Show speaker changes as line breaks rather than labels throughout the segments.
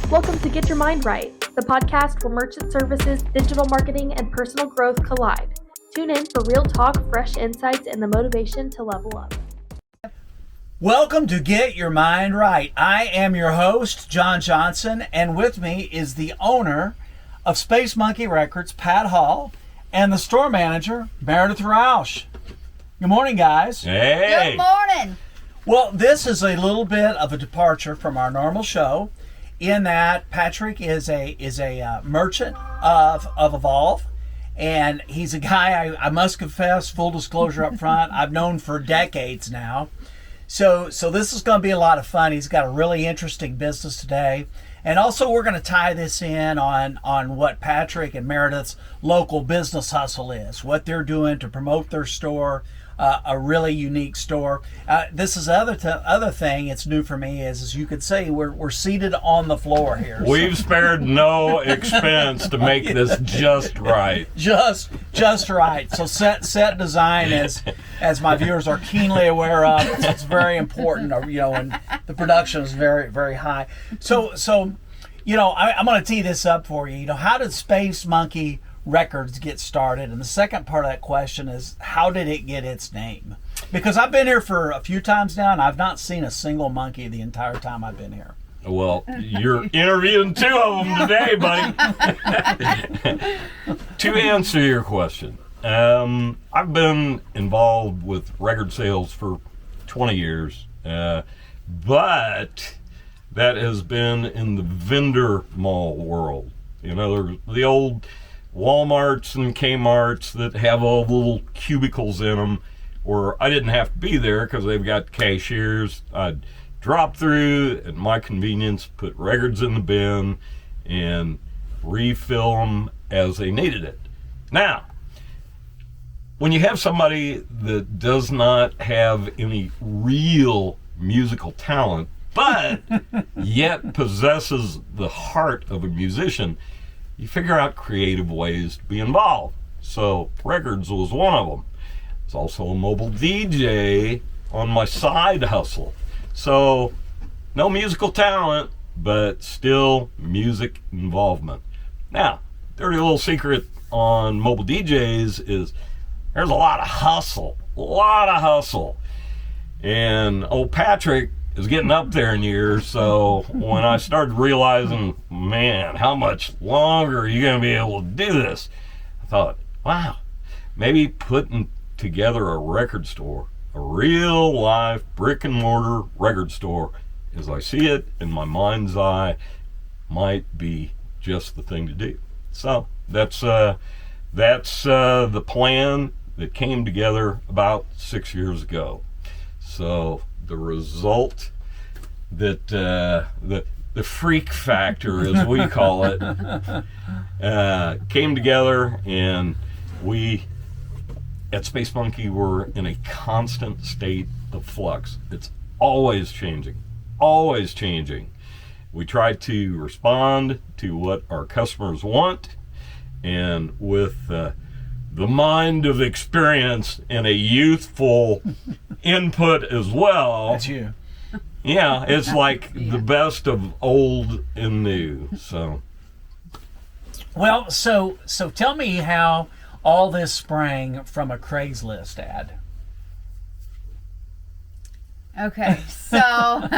Welcome to Get Your Mind Right, the podcast where merchant services, digital marketing, and personal growth collide. Tune in for real talk, fresh insights, and the motivation to level up.
Welcome to Get Your Mind Right. I am your host, John Johnson, and with me is the owner of Space Monkey Records, Pat Holl, and the store manager, Meredith Rausch. Good morning, guys.
Hey.
Good morning.
Well, this is a little bit of a departure from our normal show in that Patrick is a merchant of Evolve, and he's a guy I must confess, full disclosure up front, I've known for decades now. So this is going to be a lot of fun. He's got a really interesting business today. And also we're going to tie this in on what Patrick and Meredith's local business hustle is, what they're doing to promote their store, a really unique store. This is the other thing, it's new for me, is as you could see, we're seated on the floor here.
We've spared no expense to make this just right.
Just right. So set design, as my viewers are keenly aware of, it's very important, and the production is very, very high. So I'm going to tee this up for you. How did Space Monkey Records get started? And the second part of that question is, how did it get its name? Because I've been here for a few times now, and I've not seen a single monkey the entire time I've been here.
Well, you're interviewing two of them today, buddy. To answer your question, I've been involved with record sales for 20 years, but that has been in the vendor mall world. The old Walmarts and Kmarts that have all the little cubicles in them, or I didn't have to be there because they've got cashiers. I'd drop through at my convenience, put records in the bin, and refill them as they needed it. Now, when you have somebody that does not have any real musical talent, but yet possesses the heart of a musician, you figure out creative ways to be involved. So records was one of them. It's also a mobile DJ on my side hustle. So no musical talent, but still music involvement. Now, dirty little secret on mobile DJs is there's a lot of hustle. And old Patrick is getting up there in years, so when I started realizing, man, how much longer are you going to be able to do this? I thought, wow, maybe putting together a record store, a real life brick-and-mortar record store, as I see it in my mind's eye, might be just the thing to do. So that's the plan that came together about 6 years ago. So the result, that the freak factor, as we call it, came together, and we at Space Monkey were in a constant state of flux. It's always changing. We try to respond to what our customers want, and with the mind of experience and a youthful input as well.
That's you.
Yeah, it's like the best of old and new. So
tell me how all this sprang from a Craigslist ad.
Okay, so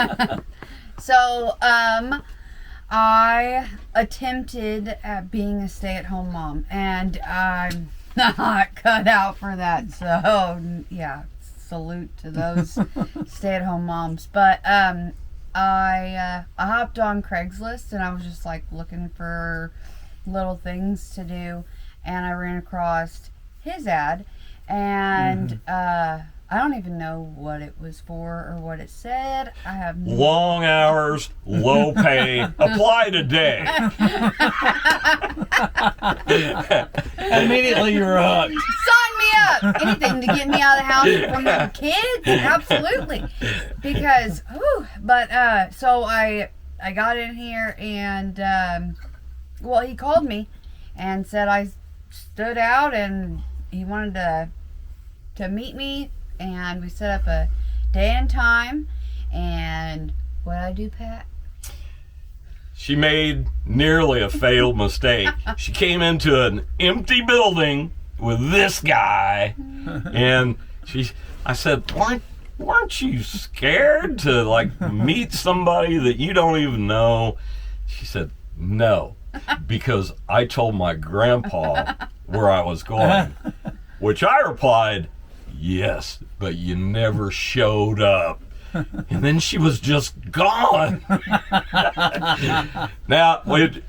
I attempted at being a stay-at-home mom, and I'm not cut out for that. So yeah, salute to those stay-at-home moms. But I hopped on Craigslist, and I was just like looking for little things to do, and I ran across his ad, and I don't even know what it was for or what it said. I have no
long hours, low pay, apply today.
Immediately you were hooked.
Sign me up! Anything to get me out of the house from the kids? Absolutely. Because, so I got in here, and, he called me and said I stood out, and he wanted to meet me, and we set up a day and time. And what I do, Pat?
she made nearly a fatal mistake. She came into an empty building with this guy, and I said, weren't you scared to like meet somebody that you don't even know? She said, no, because I told my grandpa where I was going, which I replied, yes, but you never showed up. And then she was just gone. Now, we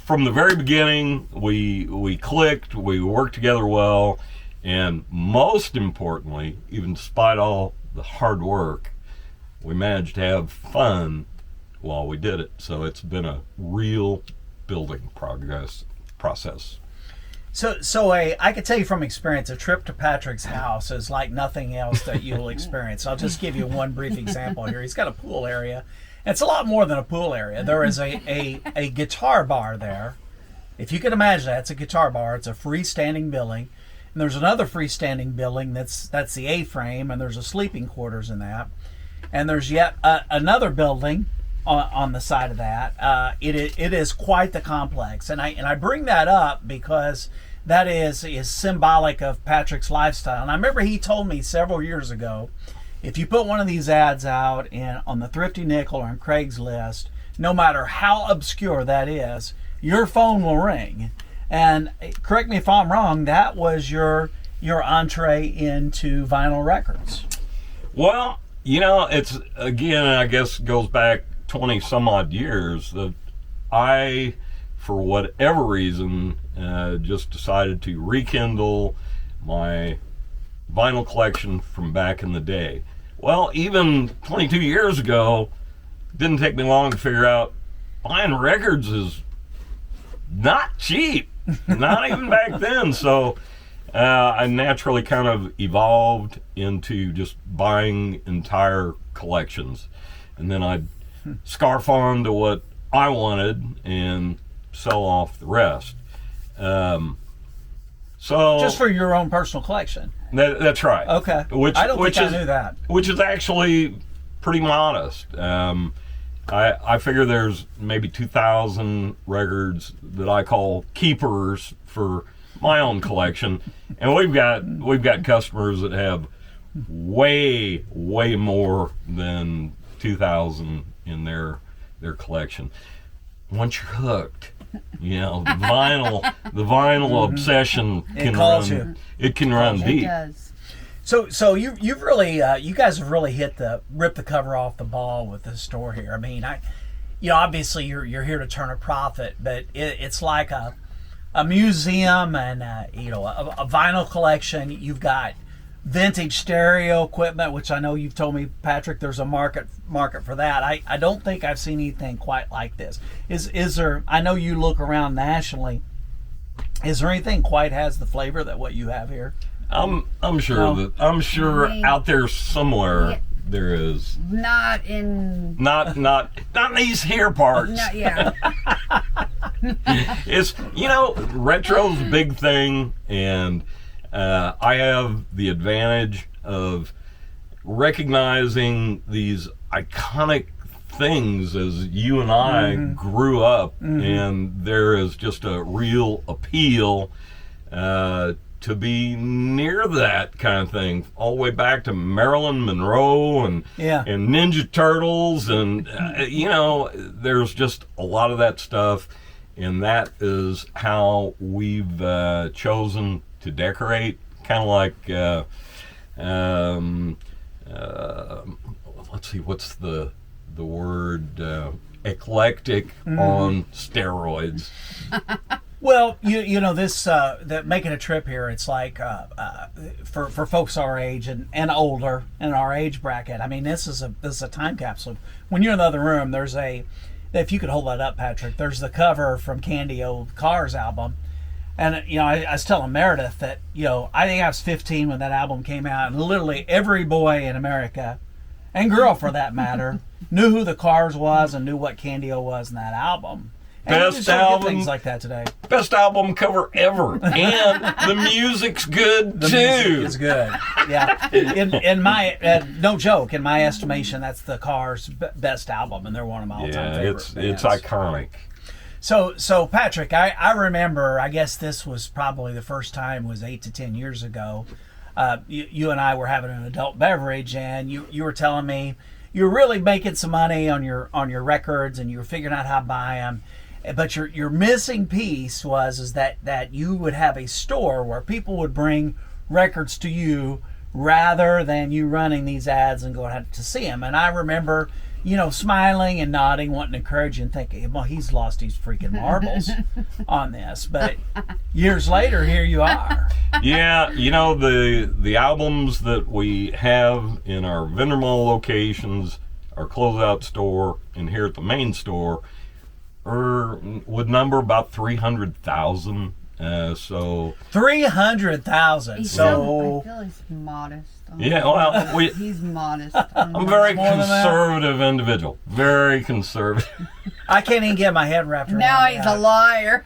from the very beginning, we clicked, we worked together well, and most importantly, even despite all the hard work, we managed to have fun while we did it. So it's been a real building process.
So I could tell you from experience, a trip to Patrick's house is like nothing else that you'll experience. I'll just give you one brief example here. He's got a pool area. It's a lot more than a pool area. There is a guitar bar there. If you can imagine that, it's a guitar bar. It's a freestanding building. And there's another freestanding building that's the A-frame, and there's a sleeping quarters in that. And there's yet another building on the side of that. It is quite the complex, and I bring that up because that is symbolic of Patrick's lifestyle. And I remember he told me several years ago, if you put one of these ads out on the Thrifty Nickel or on Craigslist, no matter how obscure that is, your phone will ring. And correct me if I'm wrong, that was your entree into vinyl records.
Well, it's, again, I guess goes back 20 some odd years that I, for whatever reason, just decided to rekindle my vinyl collection from back in the day. Well, even 22 years ago, didn't take me long to figure out buying records is not cheap, not even back then. So I naturally kind of evolved into just buying entire collections, and then I'd scarf on to what I wanted and sell off the rest. So
just for your own personal collection.
That's right.
Okay. I don't think I knew that.
Which is actually pretty modest. I figure there's maybe 2,000 records that I call keepers for my own collection, and we've got customers that have way more than 2,000 in their collection. Once you're hooked, the vinyl obsession can run deep.
It does.
So you've really you guys have really ripped the cover off the ball with this store here. I mean, obviously you're here to turn a profit, but it's like a museum and a vinyl collection. You've got vintage stereo equipment, which I know you've told me, Patrick, there's a market for that. I don't think I've seen anything quite like this. Is there? I know you look around nationally. Is there anything quite has the flavor that what you have here?
I'm sure out there somewhere there is.
Not in
these here parts.
Yeah.
It's retro's a big thing, and I have the advantage of recognizing these iconic things as you and I grew up, and there is just a real appeal to be near that kind of thing, all the way back to Marilyn Monroe and Ninja Turtles, and there's just a lot of that stuff, and that is how we've chosen to decorate, kind of like let's see, what's the word, eclectic on steroids.
Well, this that making a trip here, it's like for folks our age and older in our age bracket. I mean, this is a time capsule. When you're in the other room, there's if you could hold that up, Patrick, there's the cover from Candy Old Cars album. And I was telling Meredith that I think I was 15 when that album came out, and literally every boy in America, and girl for that matter, knew who the Cars was and knew what Candy O was in that album.
Best
Some good
album,
things like that today.
best album cover ever, and the music's good
The
too.
music is good. Yeah. In my no joke, in my estimation, that's the Cars' best album, and they're one of my all-time favorite
it's
bands.
iconic.
So Patrick, I remember. I guess this was probably the first time was 8 to 10 years ago. You and I were having an adult beverage, and you were telling me you were really making some money on your records, and you were figuring out how to buy them. But your missing piece was that you would have a store where people would bring records to you rather than you running these ads and going out to see them. And I remember, smiling and nodding, wanting to encourage you and thinking, well, he's lost his freaking marbles on this. But years later, here you are.
Yeah, the albums that we have in our vendor mall locations, our closeout store, and here at the main store would number about 300,000. So
300,000. So
I feel he's modest.
yeah, well,
He's modest.
I'm a very
More than that.
conservative individual. Very conservative.
I can't even get my head wrapped around
Now he's a
that.
liar.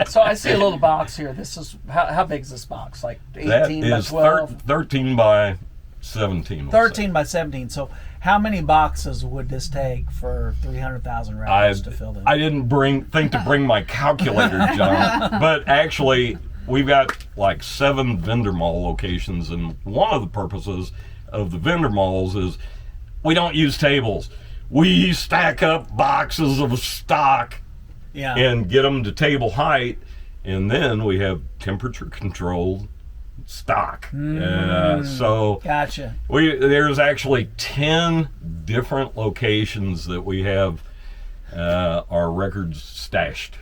So I see a little box here. This is how big is this box? Like 18
That
by
is
12.
13 by 17. we'll
13
say.
by 17. So how many boxes would this take for 300,000 records to fill in?
I didn't think to bring my calculator, John, but actually we've got like 7 vendor mall locations, and one of the purposes of the vendor malls is we don't use tables. We stack up boxes of stock
Yeah.
and get them to table height, and then we have temperature controlled stock. So
Gotcha.
there's actually 10 different locations that we have our records stashed.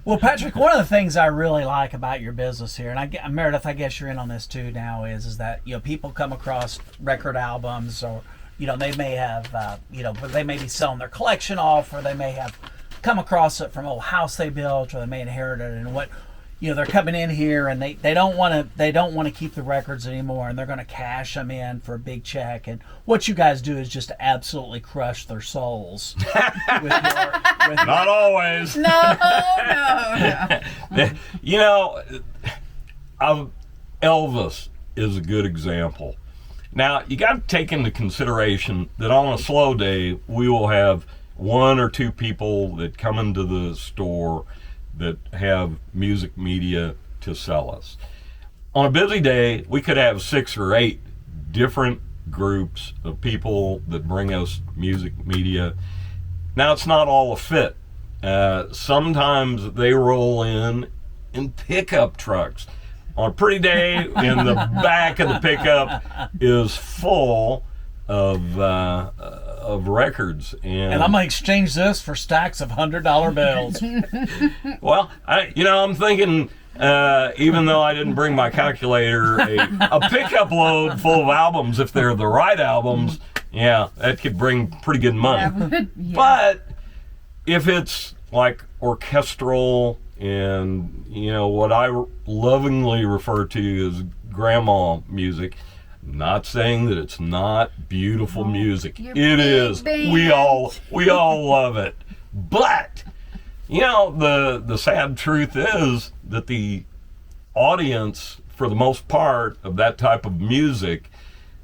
Well, Patrick, one of the things I really like about your business here, and Meredith, I guess you're in on this too now, is that people come across record albums, or they may have they may be selling their collection off, or they may have come across it from an old house they built, or they may inherit it, and they're coming in here and they don't want to keep the records anymore, and they're going to cash them in for a big check. And what you guys do is just absolutely crush their souls.
Not always.
No.
Elvis is a good example. Now, you got to take into consideration that on a slow day, we will have 1 or 2 people that come into the store that have music media to sell us. On a busy day, we could have 6 or 8 different groups of people that bring us music media. Now, it's not all a fit. Sometimes they roll in pickup trucks. On a pretty day, in the back of the pickup is full of records, and
I'm gonna exchange this for stacks of $100 bills.
well, I'm thinking, even though I didn't bring my calculator, a pickup load full of albums, if they're the right albums, that could bring pretty good money.
Yeah.
But if it's like orchestral and what I lovingly refer to as grandma music, not saying that it's not beautiful music.
Your
It
big
is.
band.
We all love it. But the sad truth is that the audience, for the most part, of that type of music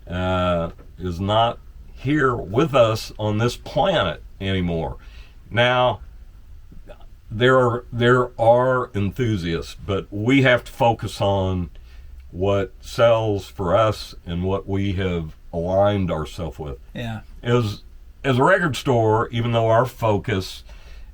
is not here with us on this planet anymore. Now, there are enthusiasts, but we have to focus on what sells for us and what we have aligned ourselves with.
Yeah.
As a record store, even though our focus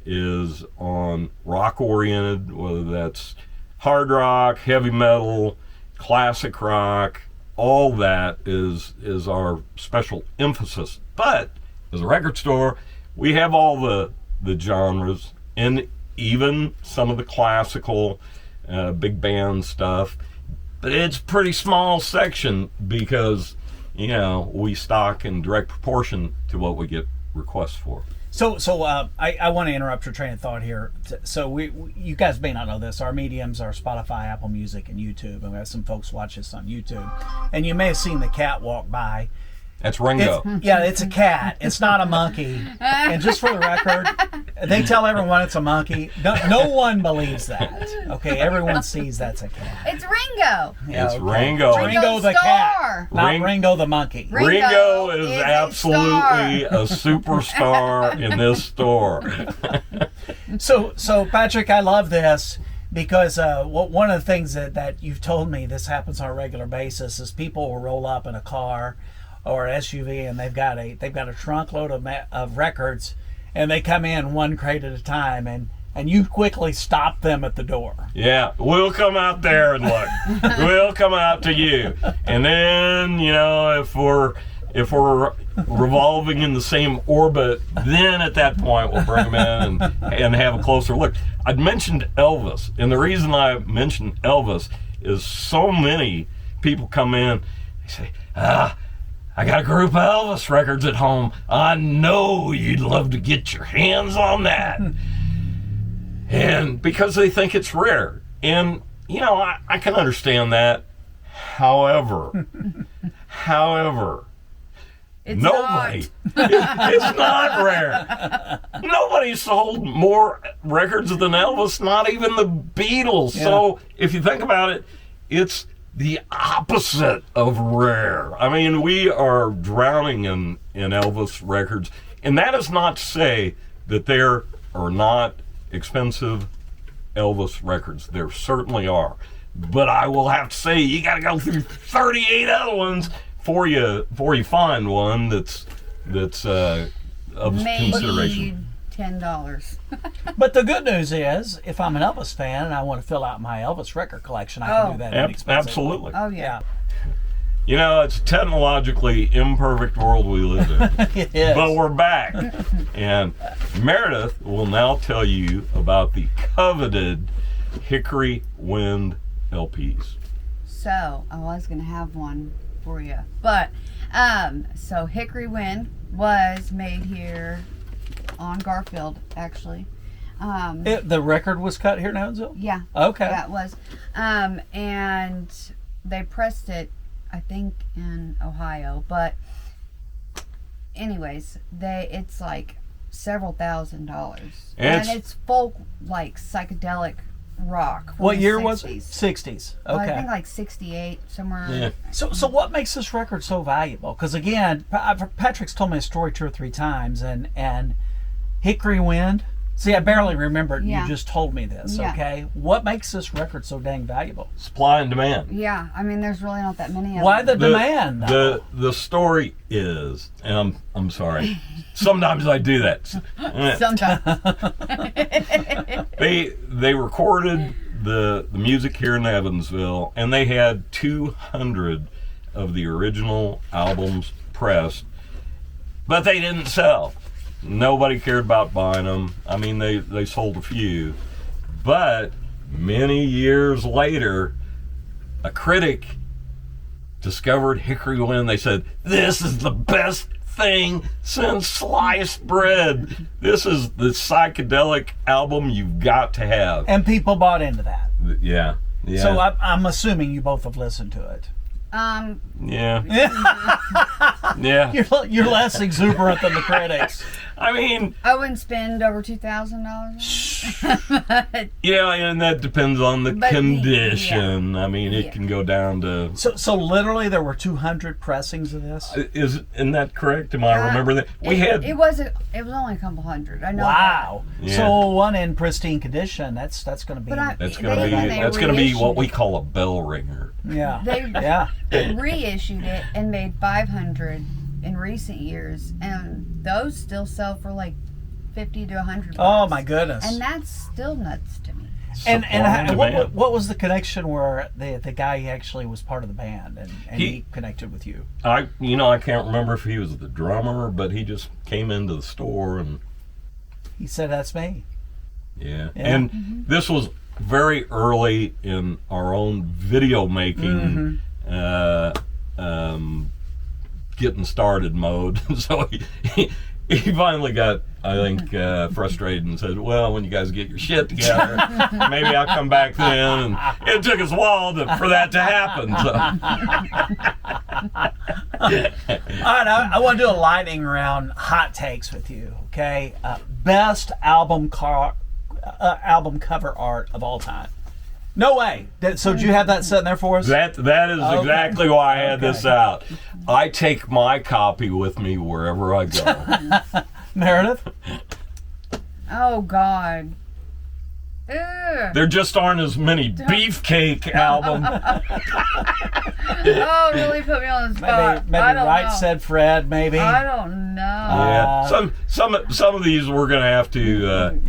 is on rock oriented, whether that's hard rock, heavy metal, classic rock, all that is our special emphasis. But as a record store, we have all the genres, and even some of the classical big band stuff. But it's a pretty small section because, we stock in direct proportion to what we get requests for.
So I want to interrupt your train of thought here. So you guys may not know this. Our mediums are Spotify, Apple Music, and YouTube. And we have some folks watch this on YouTube. And you may have seen the cat walk by.
That's Ringo.
It's a cat. It's not a monkey. And just for the record, they tell everyone it's a monkey. No one believes that. Okay, everyone sees that's a cat.
It's Ringo.
It's Ringo.
Ringo the cat, not Ringo the monkey.
Ringo is absolutely a superstar in this store.
So Patrick, I love this because one of the things that you've told me this happens on a regular basis is people will roll up in a car or an SUV and they've got a trunk load of records, and they come in one crate at a time, and you quickly stop them at the door.
Yeah, we'll come out there and look. We'll come out to you, and then if we're revolving in the same orbit, then at that point we'll bring them in and have a closer look. I'd mentioned Elvis, and the reason I mentioned Elvis is so many people come in, they say, I got a group of Elvis records at home. I know you'd love to get your hands on that. And because they think it's rare. And, I can understand that. However,
It's
nobody, it's not rare. Nobody sold more records than Elvis, not even the Beatles. Yeah. So if you think about it, it's the opposite of rare. I mean, we are drowning in Elvis records, and that is not to say that there are not expensive Elvis records. There certainly are. But I will have to say, you got to go through 38 other ones before you find one that's of consideration.
$10.
But the good news is, if I'm an Elvis fan and I want to fill out my Elvis record collection, I can do that inexpensively.
Absolutely.
Oh yeah.
It's a technologically imperfect world we live in.
It is.
But we're back. And Meredith will now tell you about the coveted Hickory Wind LPs.
So I was going to have one for you. But, so Hickory Wind was made here on Garfield, actually.
The record was cut here in Evansville?
Yeah.
Okay.
Yeah, it was. And they pressed it, I think, in Ohio. But anyways, it's like several $1,000s. And it's folk, like, psychedelic rock.
What year
60s.
was it? 60s. Okay.
Well, I think like 68, somewhere.
Yeah.
So what makes this record so valuable? Because again, Patrick's told me a story 2 or 3 times, and Hickory Wind. See, I barely remember it.
Yeah.
You just told me this.
Yeah.
Okay. What makes this record so dang valuable?
Supply and demand.
Yeah, I mean, there's really not that many of
Why
them.
the demand?
The story is, and I'm sorry, sometimes I do that.
Sometimes.
They recorded the music here in Evansville, and they had 200 of the original albums pressed, but they didn't sell. Nobody cared about buying them. I mean, they sold a few, but many years later, a critic discovered Hickory Wind. They said, "This is the best thing since sliced bread. This is the psychedelic album you've got to have."
And people bought into that.
Yeah.
So I'm assuming you both have listened to it.
Yeah. Yeah.
You're less exuberant than the critics.
I mean,
I wouldn't spend over $2,000.
yeah, and that depends on the
But
condition. I mean, it can go down to.
So literally there were 200 pressings of this.
Isn't that correct? Am I remember that?
It was only a couple hundred. I know.
Wow.
Yeah.
So one in pristine condition. That's going to be.
That's going to be what we call a bell ringer.
Yeah.
They reissued it and made 500 in recent years, and those still sell for like $50 to $100.
Oh my goodness!
And that's still nuts to me.
And what was the connection where the guy actually was part of the band and he connected with you?
I can't remember if he was the drummer, but he just came into the store and
he said, "That's me."
Yeah. And this was very early in our own video making. Getting started mode. So he finally got, I think, frustrated and said, "Well, when you guys get your shit together, maybe I'll come back then." And it took us a while for that to happen. So.
right, I want to do a lightning round hot takes with you. Okay, best album cover art of all time. No way. So did you have that sitting there for us?
That is exactly why I had this out. I take my copy with me wherever I go.
Meredith?
Oh, God. Ugh.
There just aren't as many Beefcake albums.
Oh, really put me on the spot.
Maybe
I don't
Right
know.
Said Fred, maybe.
I don't know.
Yeah, some of these we're gonna have to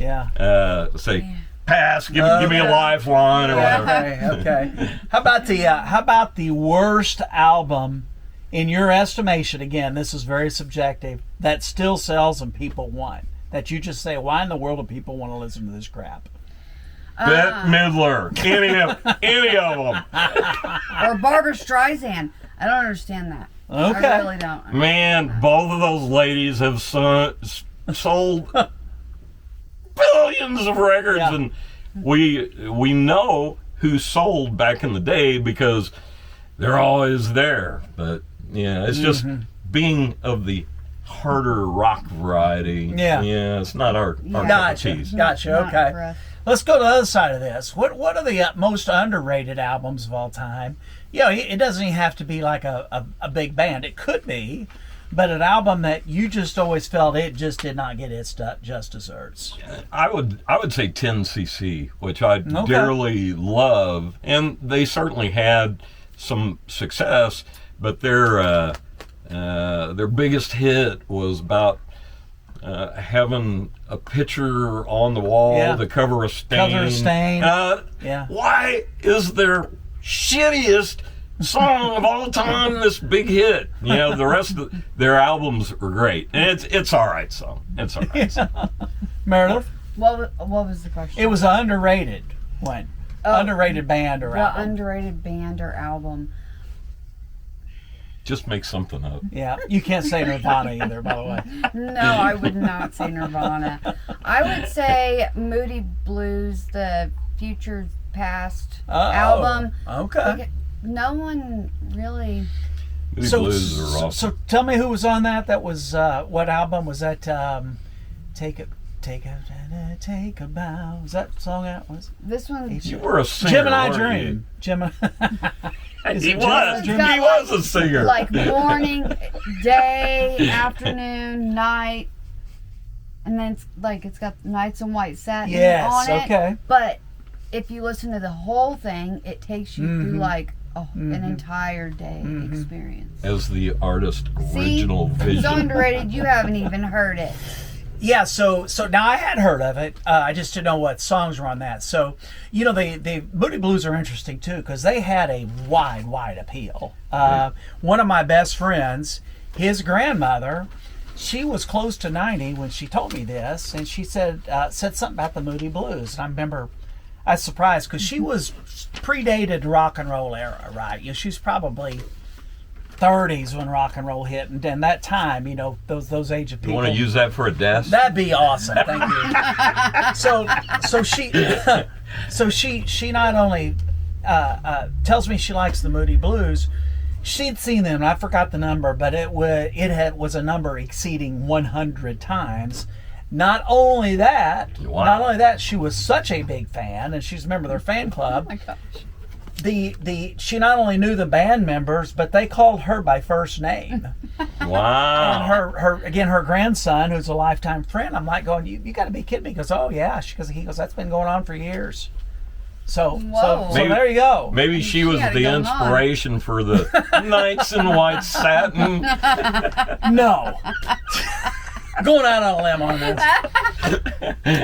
say pass. Give me a lifeline or whatever.
Okay. How about the worst album in your estimation? Again, this is very subjective. That still sells and people want. That you just say, why in the world do people want to listen to this crap?
Bette Midler, any of them.
Or Barbara Streisand. I don't understand that.
Okay.
I really don't.
Man, both of those ladies have sold billions of records, and we know who sold back in the day because they're always there. But yeah, it's just being of the harder rock variety. Yeah, it's not our cup of tea.
Gotcha. Okay. Let's go to the other side of this. What are the most underrated albums of all time? It doesn't even have to be like a big band. It could be, but an album that you just always felt it just did not get its just desserts.
I would say 10cc, which I dearly love, and they certainly had some success, but their biggest hit was about having a picture on the wall to cover a stain. Why is their shittiest song of all time this big hit? The rest of their albums are great, and it's all right song. It's all right.
Meredith,
what was the question?
It was an underrated one. Underrated band or album.
Underrated band or album.
Just make something up.
Yeah, you can't say Nirvana either, by the way.
No, I would not say Nirvana. I would say Moody Blues, the Future Past album.
Okay.
Like, no one really.
Moody Blues are awesome.
So tell me who was on that. That was what album was that? Take a bow. Was that song that was?
This one.
You were a singer.
Gemini Dream. Gemini.
He was a singer.
Like morning, day, afternoon, night, and then it's got Nights in White Satin on it.
Okay.
But if you listen to the whole thing, it takes you through an entire day experience.
As the artist original vision.
It's underrated. You haven't even heard it.
Yeah, so now I had heard of it. I just didn't know what songs were on that. So, the Moody Blues are interesting too because they had a wide appeal. One of my best friends, his grandmother, she was close to 90 when she told me this, and she said something about the Moody Blues. And I remember I was surprised because she was predated rock and roll era, right? She's probably 30s when rock and roll hit, and then that time, those age of people.
You want to use that for a desk?
That'd be awesome. Thank you. So she not only tells me she likes the Moody Blues. She'd seen them, and I forgot the number, but it was a number exceeding 100 times. Not only that, she was such a big fan, and she's a member of their fan club.
Oh my gosh.
She not only knew the band members, but they called her by first name.
Wow.
And her grandson, who's a lifetime friend, I'm like going, you got to be kidding me. He goes, oh yeah. He goes, that's been going on for years. So there you go.
Maybe she was the inspiration for the Nights in White Satin.
No. Going out on a limb on this.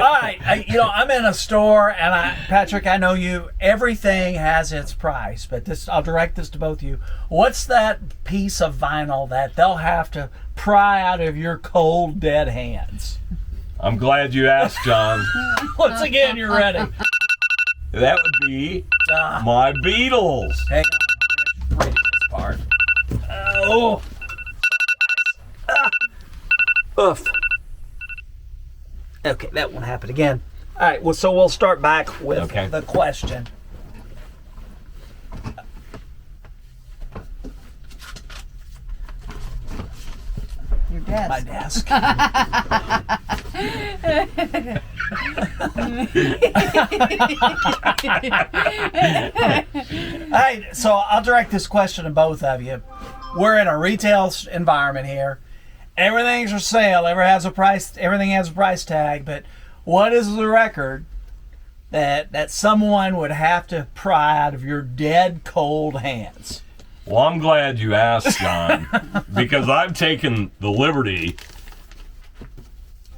All right, I'm in a store, and Patrick, I know you. Everything has its price, but I'll direct this to both of you. What's that piece of vinyl that they'll have to pry out of your cold, dead hands?
I'm glad you asked, John.
Once again, you're ready.
That would be my Beatles.
Hang on, read this part. Oh. Oof. Okay, that won't happen again. All right, well, so we'll start back with the question. ask. Hey, so I'll direct this question to both of you. We're in a retail environment here. Everything's for sale. Everything has a price tag. But what is the record that someone would have to pry out of your dead cold hands?
Well, I'm glad you asked, John, because I've taken the liberty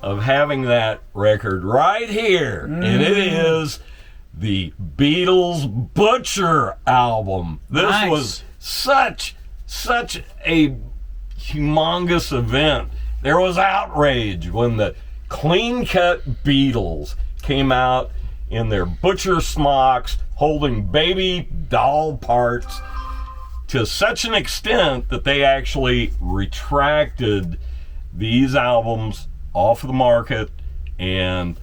of having that record right here, and it is the Beatles Butcher album. This was such a humongous event. There was outrage when the clean-cut Beatles came out in their butcher smocks, holding baby doll parts, to such an extent that they actually retracted these albums off of the market and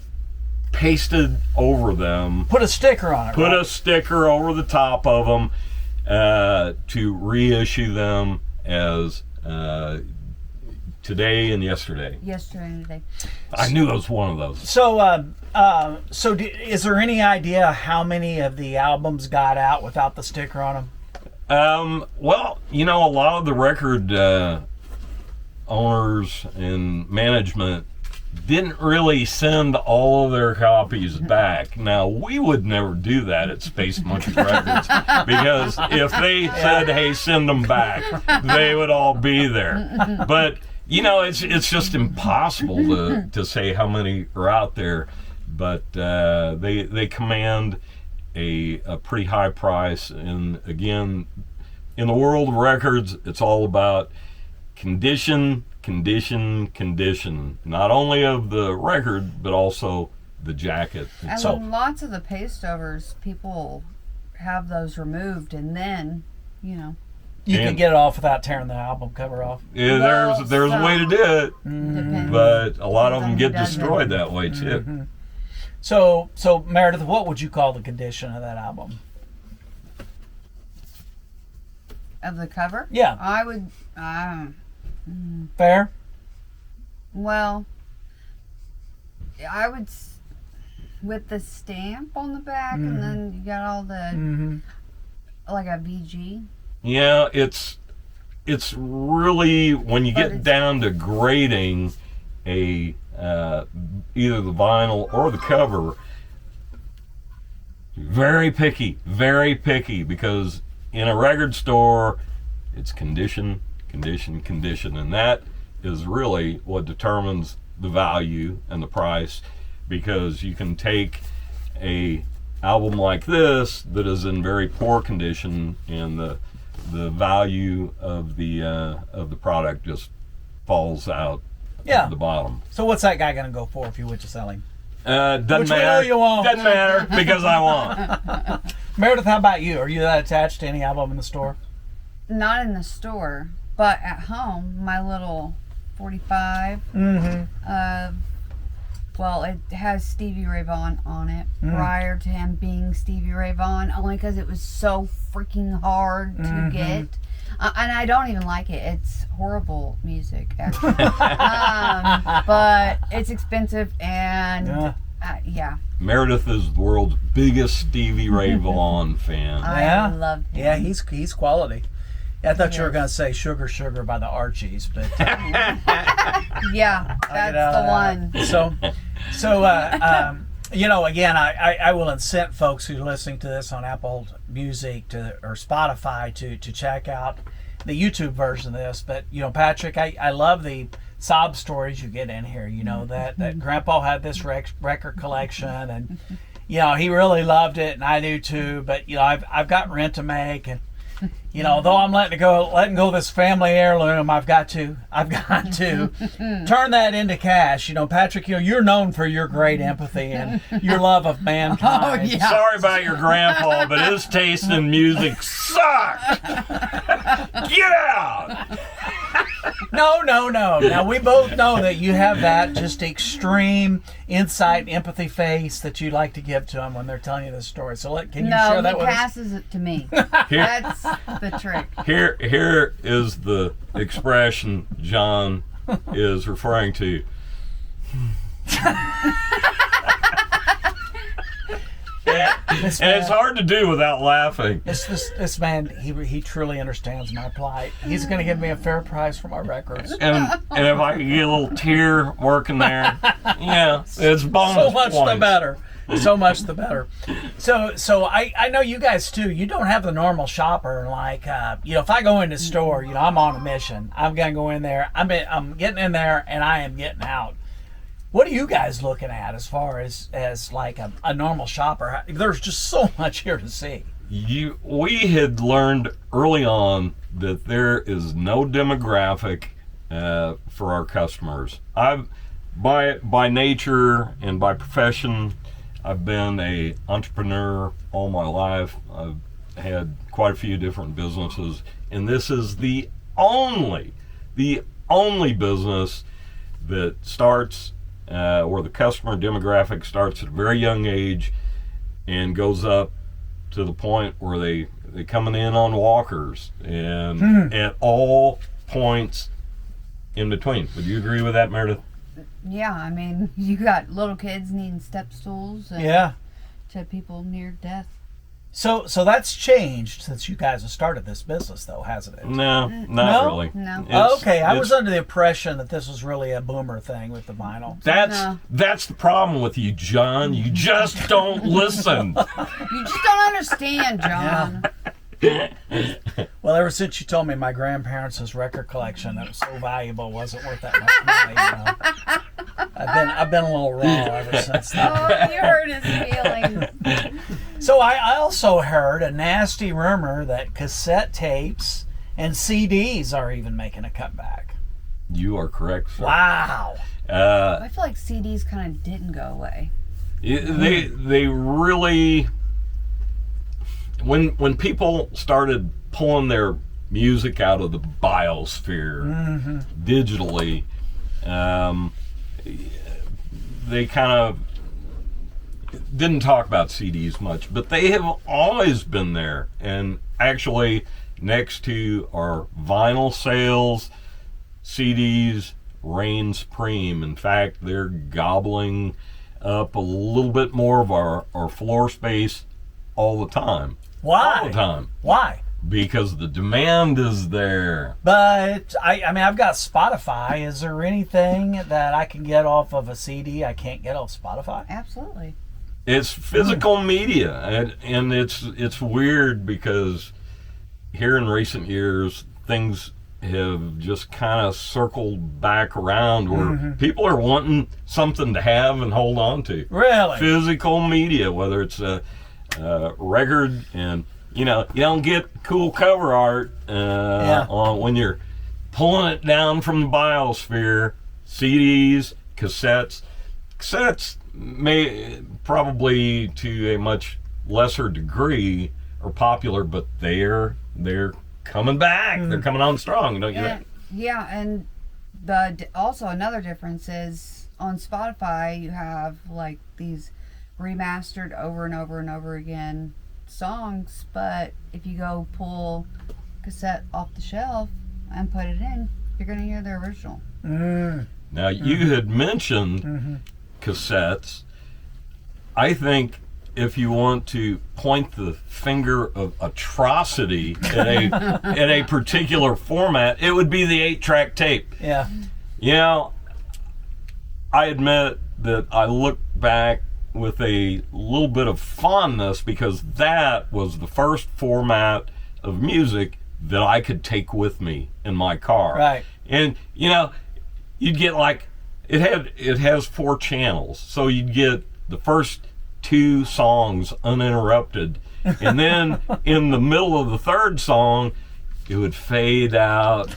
pasted over them.
Put a sticker on it.
Put a sticker over the top of them to reissue them as today and yesterday.
Yesterday and today.
I knew it was one of those.
So, is there any idea how many of the albums got out without the sticker on them?
Well, a lot of the record owners and management didn't really send all of their copies back. Now, we would never do that at Space Monkey Records, because if they said, hey, send them back, they would all be there. But, it's just impossible to say how many are out there. But they command a pretty high price. And again, in the world of records, it's all about condition, not only of the record, but also the jacket.
And
So-
lots of the paste overs, people have those removed, and then,
You can get it off without tearing the album cover off.
Yeah,
Well,
there's a way to do it,
depends.
but a lot of them
Depends
get
on who does
destroyed
it.
that way too.
So Meredith, what would you call the condition of that album?
Of the cover?
Yeah.
I would,
Fair?
well, I would, with the stamp on the back, and then you got all the, like a VG.
Yeah, it's really, when you get down to grading a either the vinyl or the cover, very picky, because in a record store, it's condition, and that is really what determines the value and the price, because you can take a album like this that is in very poor condition, and the value of the product just falls out at the bottom.
So what's that guy gonna go for if you were to sell him?
Doesn't
Which one
matter.
do you want?
Doesn't matter, because I want.
Meredith, how about you? Are you that attached to any album in the store?
Not in the store, but at home, my little 45. Well, it has Stevie Ray Vaughan on it prior to him being Stevie Ray Vaughan, only because it was so freaking hard to get. And I don't even like it. It's horrible music, actually. But it's expensive, and yeah.
Meredith is the world's biggest Stevie Ray Vaughan fan.
I love him.
Yeah, he's quality. I thought you were
Yes.
going to say Sugar Sugar by the Archies, but
Yeah, that's the one.
Again, I will incent folks who are listening to this on Apple Music or Spotify to check out the YouTube version of this. But, Patrick, I love the sob stories you get in here, that Grandpa had this record collection, and, he really loved it, and I do too, but, I've got rent to make, and, although I'm letting go this family heirloom, I've got to turn that into cash. Patrick, you're known for your great empathy and your love of mankind.
Oh, yeah.
Sorry about your grandpa, but his taste in music sucks. Get out!
No. Now, we both know that you have that just extreme insight and empathy face that you like to give to them when they're telling you this story. So can you share that
he
with us?
passes it to me. That's the trick.
Here is the expression, John. is referring to. And it's hard to do without laughing.
This man, he truly understands my plight. He's going to give me a fair price for my records.
And if I could get a little tear working there, yeah, it's bonus
So much
points.
the better. So much the better. So I know you guys too. You don't have the normal shopper like if I go in the store, I'm on a mission. I'm gonna go in there. I'm getting in there and I am getting out. What are you guys looking at as far as like a normal shopper? There's just so much here to see.
We had learned early on that there is no demographic for our customers. By nature and by profession, I've been an entrepreneur all my life. I've had quite a few different businesses, and this is the only business that starts where the customer demographic starts at a very young age and goes up to the point where they coming in on walkers and at all points in between. Would you agree with that, Meredith?
Yeah, I mean, you got little kids needing step stools and to people near death.
So that's changed since you guys have started this business, though, hasn't it?
No, not really.
No.
I was under the impression that this was really a boomer thing with the vinyl.
That's the problem with you, John. You just don't listen.
You just don't understand, John.
Well, ever since you told me my grandparents' record collection that was so valuable wasn't worth that much money, I've been a little raw ever since then.
Oh, you hurt his feelings.
So I also heard a nasty rumor that cassette tapes and CDs are even making a comeback.
You are correct, sir.
Wow.
I feel like CDs kind of didn't go away.
They really, when people started pulling their music out of the biosphere digitally, they kind of didn't talk about CDs much, but they have always been there. And actually, next to our vinyl sales, CDs reign supreme. In fact, they're gobbling up a little bit more of our floor space all the time.
Why?
All the time.
Why?
Because the demand is there.
But I mean, I've got Spotify. Is there anything that I can get off of a CD I can't get off Spotify?
Absolutely.
It's physical media, and it's weird because here in recent years things have just kind of circled back around where people are wanting something to have and hold on to.
Really?
Physical media, whether it's a record, and you don't get cool cover art on when you're pulling it down from the biosphere. CDs, cassettes may probably to a much lesser degree are popular, but they're coming back. They're coming on strong, don't you think?
Yeah, and also another difference is on Spotify you have like these remastered over and over and over again songs, but if you go pull cassette off the shelf and put it in, you're going to hear the original.
Now, you had mentioned cassettes. I think if you want to point the finger of atrocity at a particular format, it would be the 8-track tape.
Yeah.
I admit that I look back with a little bit of fondness because that was the first format of music that I could take with me in my car.
Right.
And you'd get like it has 4 channels, so you'd get the first 2 songs uninterrupted, and then in the middle of the 3rd song it would fade out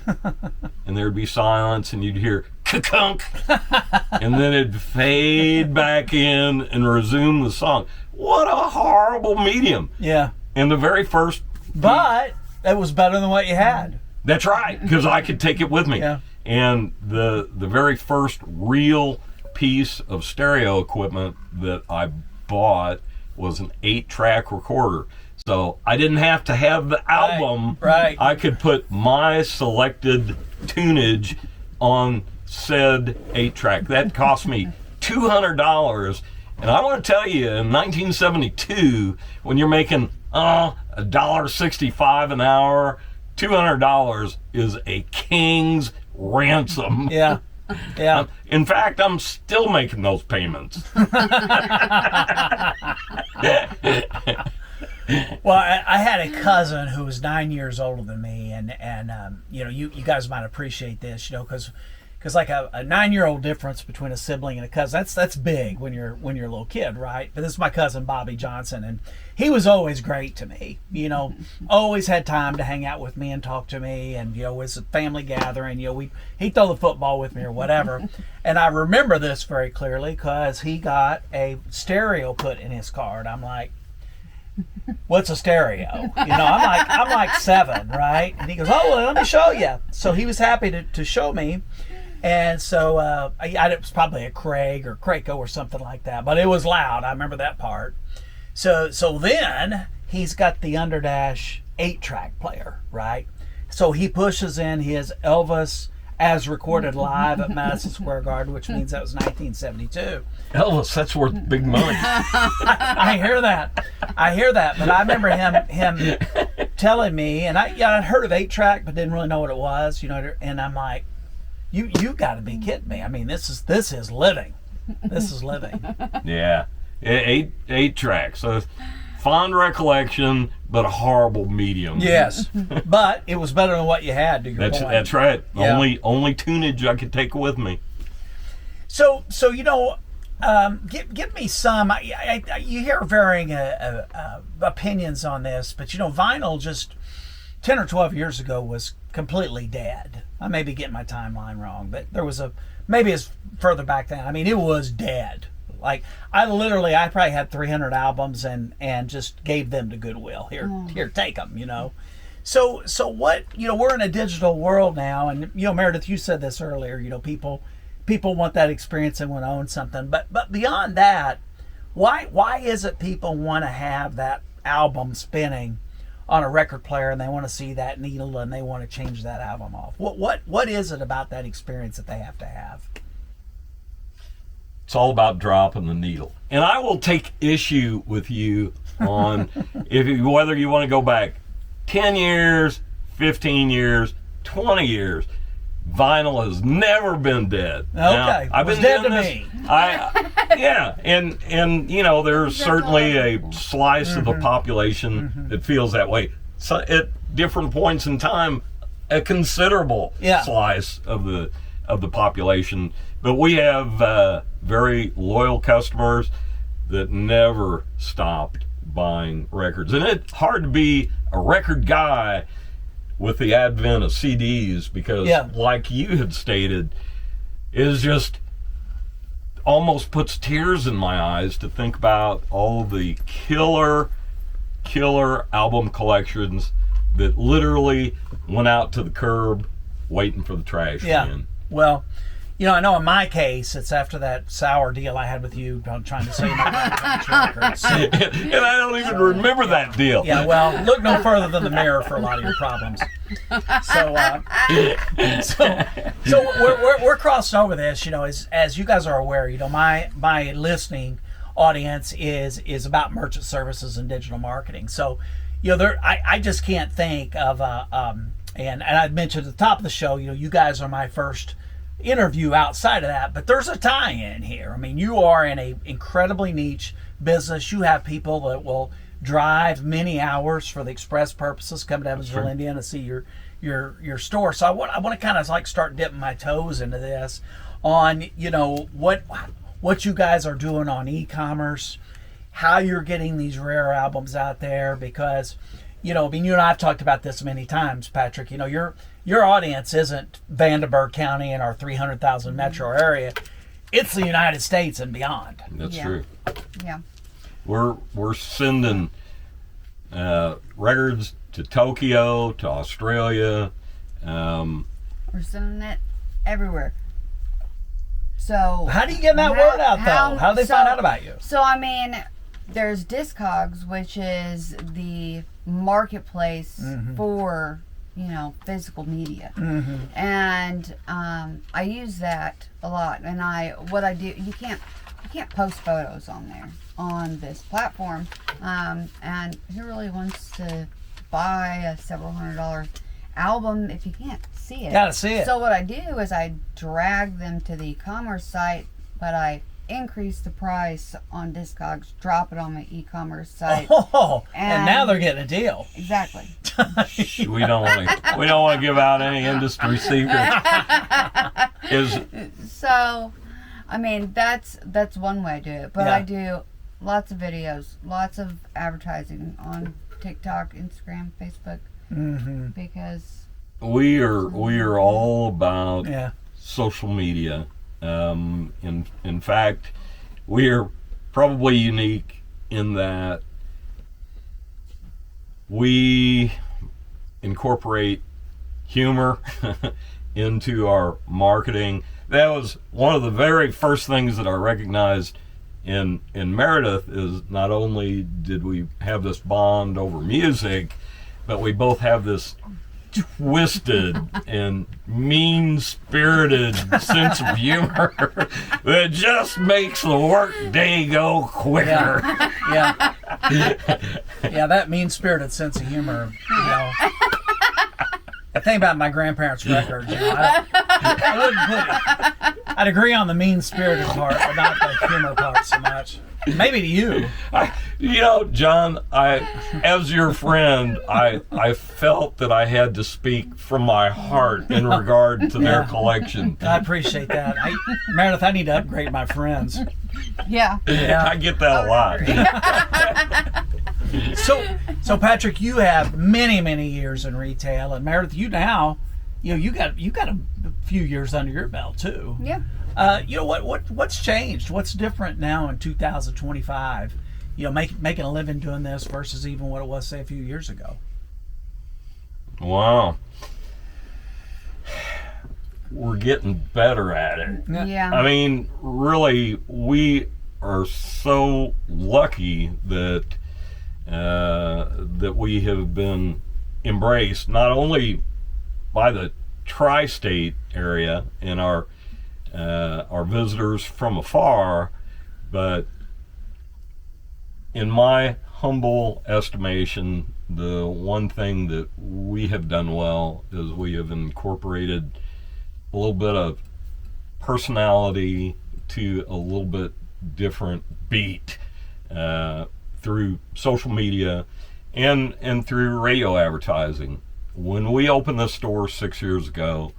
and there'd be silence and you'd hear ka-kunk, and then it'd fade back in and resume the song. What a horrible medium.
Yeah.
And the very first,
but it was better than what you had.
that's right, because I could take it with me.
Yeah.
And the very first real piece of stereo equipment that I bought was an 8-track recorder. So I didn't have to have the album.
Right.
I could put my selected tunage on said 8-track. That cost me $200. And I want to tell you, in 1972, when you're making $1.65 an hour, $200 is a king's ransom.
Yeah. Yeah.
In fact, I'm still making those payments.
Well, I had a cousin who was 9 years older than me, and you know, you guys might appreciate this, you know, because like a 9-year-old difference between a sibling and a cousin, that's big when you're a little kid, right? But this is my cousin Bobby Johnson, and he was always great to me, you know, always had time to hang out with me and talk to me, and you know, it was a family gathering, you know, he'd throw the football with me or whatever. And I remember this very clearly because he got a stereo put in his car, and I'm like, what's a stereo? You know, I'm like 7, right? And he goes, oh, well, let me show you. So he was happy to show me. And so it was probably a Craig or Craco or something like that, but it was loud. I remember that part. So then he's got the Underdash 8-track player, right? So he pushes in his Elvis as recorded live at Madison Square Garden, which means that was 1972.
Elvis, that's worth big money.
I hear that, but I remember him telling me, and I'd heard of 8-track, but didn't really know what it was, you know. And I'm like, you got to be kidding me! I mean, this is living. This is living.
Yeah, 8-track. So fond recollection, but a horrible medium.
Yes, but it was better than what you had. To your point.
That's right.
Yeah.
Only tunage I could take with me.
So you know, give me some. You hear varying opinions on this, but you know, vinyl just 10 or 12 years ago was completely dead. I may be getting my timeline wrong, but there was maybe it's further back then. I mean, it was dead. Like I probably had 300 albums and just gave them to Goodwill. Here, take them. You know. So what? You know, we're in a digital world now, and you know, Meredith, you said this earlier. You know, people want that experience and want to own something. But beyond that, why is it people want to have that album spinning on a record player and they want to see that needle and they want to change that album off? What is it about that experience that they have to have?
It's all about dropping the needle. And I will take issue with you on whether you want to go back 10 years, 15 years, 20 years. Vinyl has never been dead.
Okay,
now, I've been
dead
doing
to
this.
me.
Yeah, and you know, there's certainly a slice of the population that feels that way. So at different points in time, a considerable slice of the population. But we have very loyal customers that never stopped buying records, and it's hard to be a record guy with the advent of CDs because, like you had stated, it is just almost puts tears in my eyes to think about all the killer album collections that literally went out to the curb waiting for the trash can.
Well, you know, I know in my case, it's after that sour deal I had with you trying to sell you my records.
And I don't even remember that deal.
Yeah, well, look no further than the mirror for a lot of your problems. So we're crossing over this, you know, as you guys are aware, you know, my listening audience is about merchant services and digital marketing. So, you know, I just can't think of and I mentioned at the top of the show, you know, you guys are my first interview outside of that, but there's a tie-in here. I mean, you are in a incredibly niche business. You have people that will drive many hours for the express purposes, come to Evansville, Indiana, to see your store. So I want to kind of like start dipping my toes into this on, you know, what you guys are doing on e-commerce, how you're getting these rare albums out there, because, you know, I mean, you and I have talked about this many times, Patrick. You know, your audience isn't Vanderburgh County and our 300,000 metro area. It's the United States and beyond.
That's true.
Yeah.
We're sending records to Tokyo, to Australia.
We're sending it everywhere. So
how do you get that word out, though? How do they find out about you?
So, I mean, there's Discogs, which is the marketplace for physical media. And I use that a lot. And what I do, you can't post photos on there, on this platform. And who really wants to buy a several $100 album if you can't see it?
Gotta see it.
So what I do is I drag them to the e-commerce site, but I increase the price on Discogs, drop it on my e-commerce site.
Oh, and now they're getting a deal.
Exactly.
We don't want to give out any industry secrets.
So, I mean, that's one way I do it. But
Yeah.
I do lots of videos, lots of advertising on TikTok, Instagram, Facebook, because
we are all about
Yeah.
social media. In fact, we are probably unique in that we incorporate humor into our marketing. That was one of the very first things that I recognized in Meredith, is not only did we have this bond over music, but we both have this twisted and mean-spirited sense of humor that just makes the work day go quicker.
Yeah. Yeah, that mean-spirited sense of humor, I think about my grandparents' records, I wouldn't put it. I'd agree on the mean-spirited part, but not the humor part so much. Maybe to you.
John, as your friend, I felt that I had to speak from my heart in regard to their collection.
I appreciate that. Meredith, I need to upgrade my friends.
yeah.
I get that a lot.
So Patrick, you have many years in retail, and Meredith, you now, you got a few years under your belt too.
Yeah.
What's changed? What's different now in 2025? Making a living doing this versus even what it was, say, a few years ago.
Wow. We're getting better at it.
Yeah.
I mean, really, we are so lucky that that we have been embraced not only by the tri-state area and our visitors from afar, but in my humble estimation, the one thing that we have done well is we have incorporated a little bit of personality to a little bit different beat through social media and through radio advertising. When we opened this store 6 years ago,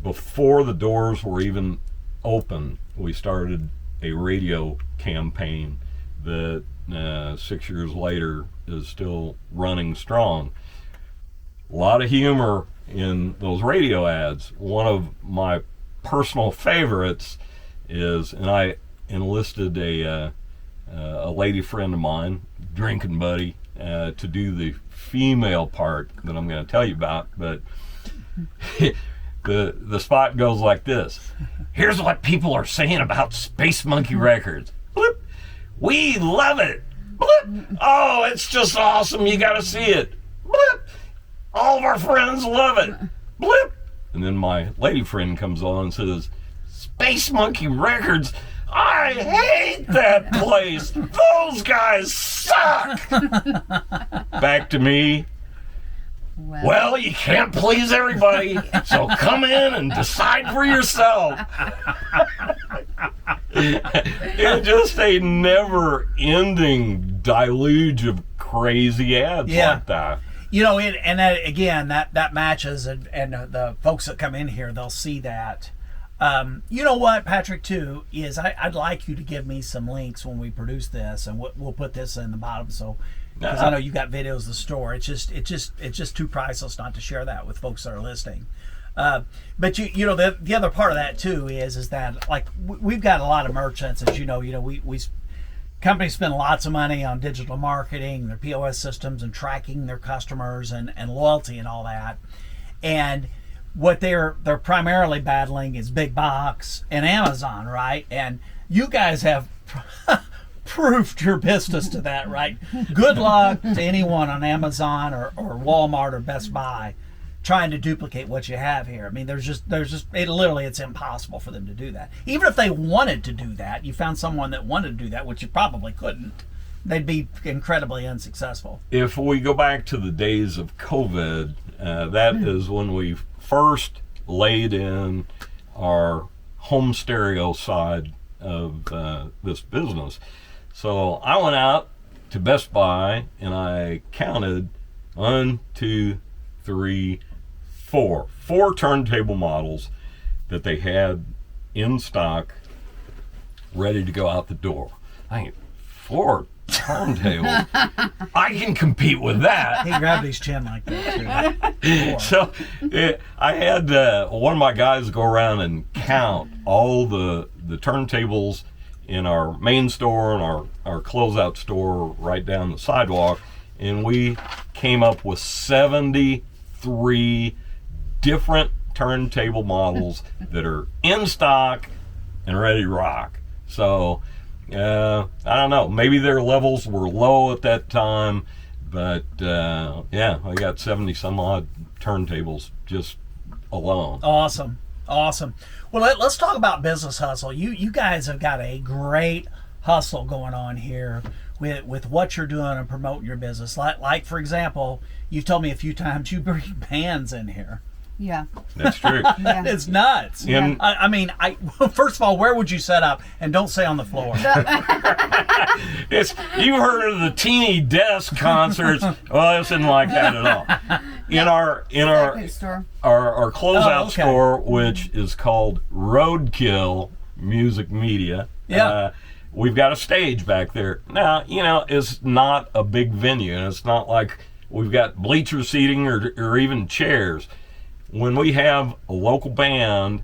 before the doors were even open, we started a radio campaign that 6 years later is still running strong. A lot of humor in those radio ads. One of my personal favorites is, and I enlisted a lady friend of mine, drinking buddy, to do the female part that I'm going to tell you about, but the spot goes like this. Here's what people are saying about Space Monkey Records. Bloop. We love it. Bloop. Oh, it's just awesome. You got to see it. Bloop. All of our friends love it. Bloop. And then my lady friend comes on and says, Space Monkey Records, I hate that place. Those guys suck. Back to me. Well, you can't please everybody, so come in and decide for yourself. It's just a never-ending deluge of crazy ads like that.
And that, again, that matches, and the folks that come in here, they'll see that. You know what, Patrick, too, is I'd like you to give me some links when we produce this, and we'll put this in the bottom, so because I know you got videos of the store. It's just too priceless not to share that with folks that are listening. But the other part of that too is that, like, we've got a lot of merchants, as you know, we companies spend lots of money on digital marketing, their POS systems, and tracking their customers and loyalty and all that. And what they're primarily battling is big box and Amazon, right? And you guys have proved your business to that, right? Good luck to anyone on Amazon or Walmart or Best Buy. trying to duplicate what you have here. I mean, it's impossible for them to do that. Even if they wanted to do that, you found someone that wanted to do that, which you probably couldn't, they'd be incredibly unsuccessful.
If we go back to the days of COVID, that is when we first laid in our home stereo side of this business. So I went out to Best Buy and I counted 1, 2, 3, 4 turntable models that they had in stock ready to go out the door. I think 4 turntables. I can compete with that.
He grabbed his chin like that too.
So I had one of my guys go around and count all the turntables in our main store and our closeout store right down the sidewalk, and we came up with 73 different turntable models that are in stock and ready to rock. So I don't know, maybe their levels were low at that time, but yeah, I got 70 some odd turntables just alone.
Awesome. Well, let's talk about business hustle. You guys have got a great hustle going on here with what you're doing and promoting your business. Like for example, you've told me a few times you bring bands in here.
Yeah.
That's true.
Yeah.
It's nuts.
Yeah.
I mean, first of all, where would you set up? And don't say on the floor.
You've heard of the teeny desk concerts. Well, it's not like that at all. In our
store.
our closeout
Oh, okay.
store, which is called Roadkill Music Media.
Yeah.
We've got a stage back there. Now, it's not a big venue, and it's not like we've got bleacher seating or even chairs. When we have a local band,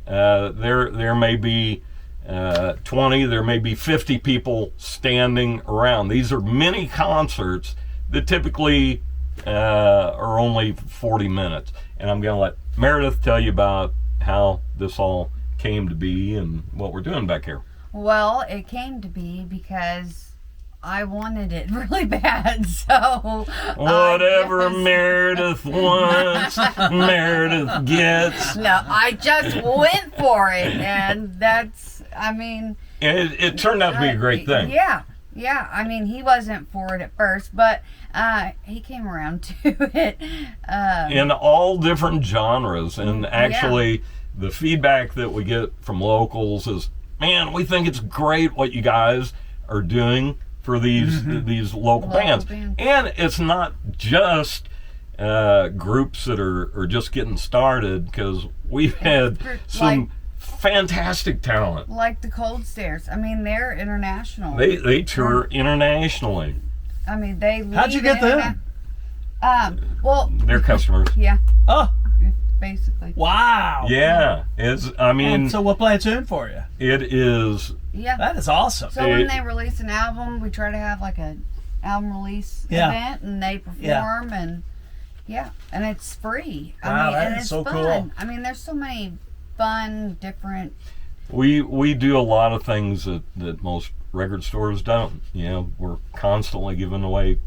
there may be 20, there may be 50 people standing around. These are mini concerts that typically are only 40 minutes. And I'm going to let Meredith tell you about how this all came to be and what we're doing back here.
Well, it came to be because I wanted it really bad, so
Whatever Meredith wants, Meredith gets.
No, I just went for it, and
It turned out to be a great thing.
Yeah. I mean, he wasn't for it at first, but he came around to it.
In all different genres, and actually, the feedback that we get from locals is, man, we think it's great what you guys are doing for these local bands. And it's not just groups that are just getting started, because we've had some fantastic talent.
Like the Cold Stairs. I mean, they're international.
They tour internationally.
I mean, they leave.
How'd you get them?
Well,
They're customers.
yeah,
Oh,
basically.
wow.
Yeah.
And so we'll play a tune for you.
It is.
Yeah.
That is awesome.
So when they release an album, we try to have like an album release event, and they perform, and and it's free.
Wow, that
and
is
it's
so
fun.
cool.
I mean, there's so many fun, different.
We do a lot of things that most record stores don't. We're constantly giving away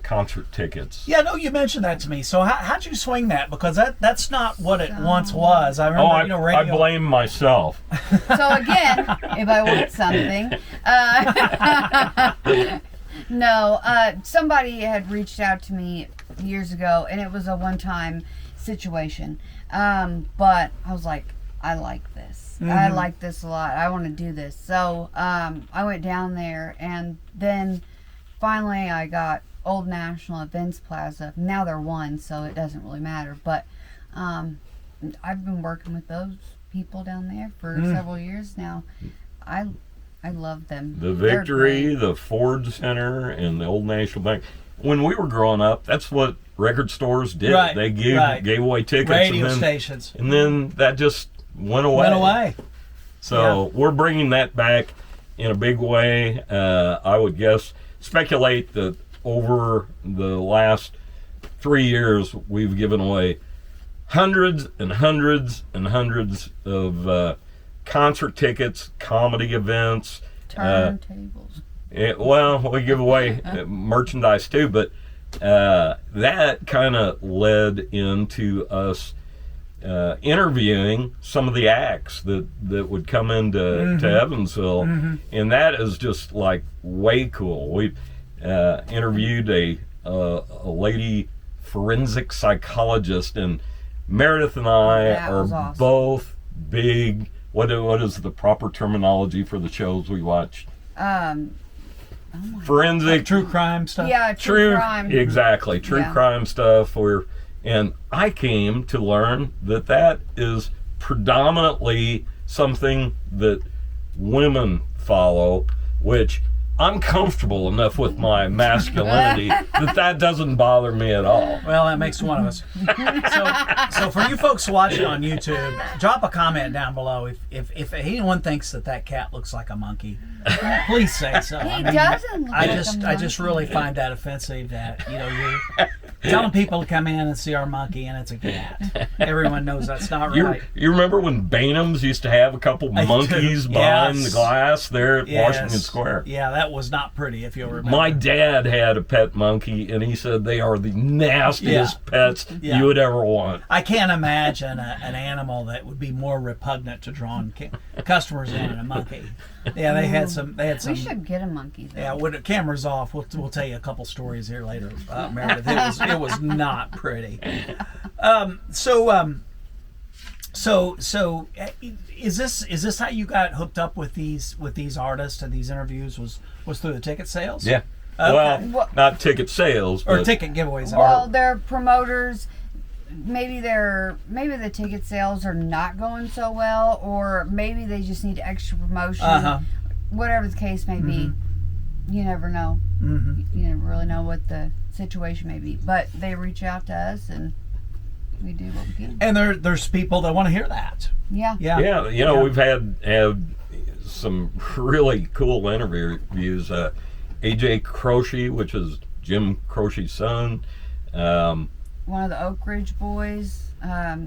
concert tickets.
Yeah, no, you mentioned that to me. So how'd you swing that? Because that's not what it once was. I remember,
I
radio.
blame myself.
So again, if I want something, no, somebody had reached out to me years ago, and it was a one-time situation. But I was like, I like this. I like this a lot. I want to do this. So I went down there, and then finally I got Old National Events Plaza. Now they're one, so it doesn't really matter. But I've been working with those people down there for several years now. I love them.
The Victory, the Ford Center, and the Old National Bank. When we were growing up, that's what record stores did.
Right,
They gave away tickets.
Radio
and then,
stations.
And then that just went away. So we're bringing that back in a big way. I would speculate that over the last 3 years, we've given away hundreds and hundreds and hundreds of concert tickets, comedy events.
Turntables.
We give away merchandise too, but that kind of led into us interviewing some of the acts that would come into to Evansville, and that is just like way cool. We interviewed a lady forensic psychologist, and Meredith and I are
awesome.
both big. What is the proper terminology for the shows we watch? Forensic,
True crime stuff.
Yeah, true crime.
Exactly, true crime stuff. And I came to learn that is predominantly something that women follow, which I'm comfortable enough with my masculinity that doesn't bother me at all.
Well, that makes one of us. So for you folks watching on YouTube, drop a comment down below if anyone thinks that cat looks like a monkey. Please say so.
He doesn't look
I just really find that offensive that you're telling people to come in and see our monkey and it's a cat. Everyone knows that's not right.
You remember when Bainham's used to have a couple monkeys behind the glass there at Washington Square?
Yeah, that was not pretty, if you'll remember.
My dad had a pet monkey, and he said they are the nastiest pets you would ever want.
I can't imagine an animal that would be more repugnant to drawing customers in than a monkey. Yeah, they had some.
We should get a monkey, though.
Yeah, when the camera's off, we'll tell you a couple stories here later about Meredith. It was not pretty. So is this how you got hooked up with these artists and these interviews? Was through the ticket sales?
Yeah.
Okay.
Well, not ticket sales,
or
but
ticket giveaways.
Well, they're promoters. Maybe the ticket sales are not going so well, or maybe they just need extra promotion. Whatever the case may be, you never know. You never really know what the situation may be. But they reach out to us, and we do what we can.
And there's people that want to hear that.
Yeah.
We've had some really cool interviews. AJ Croce, which is Jim Croce's son.
One of the Oak Ridge boys. Oh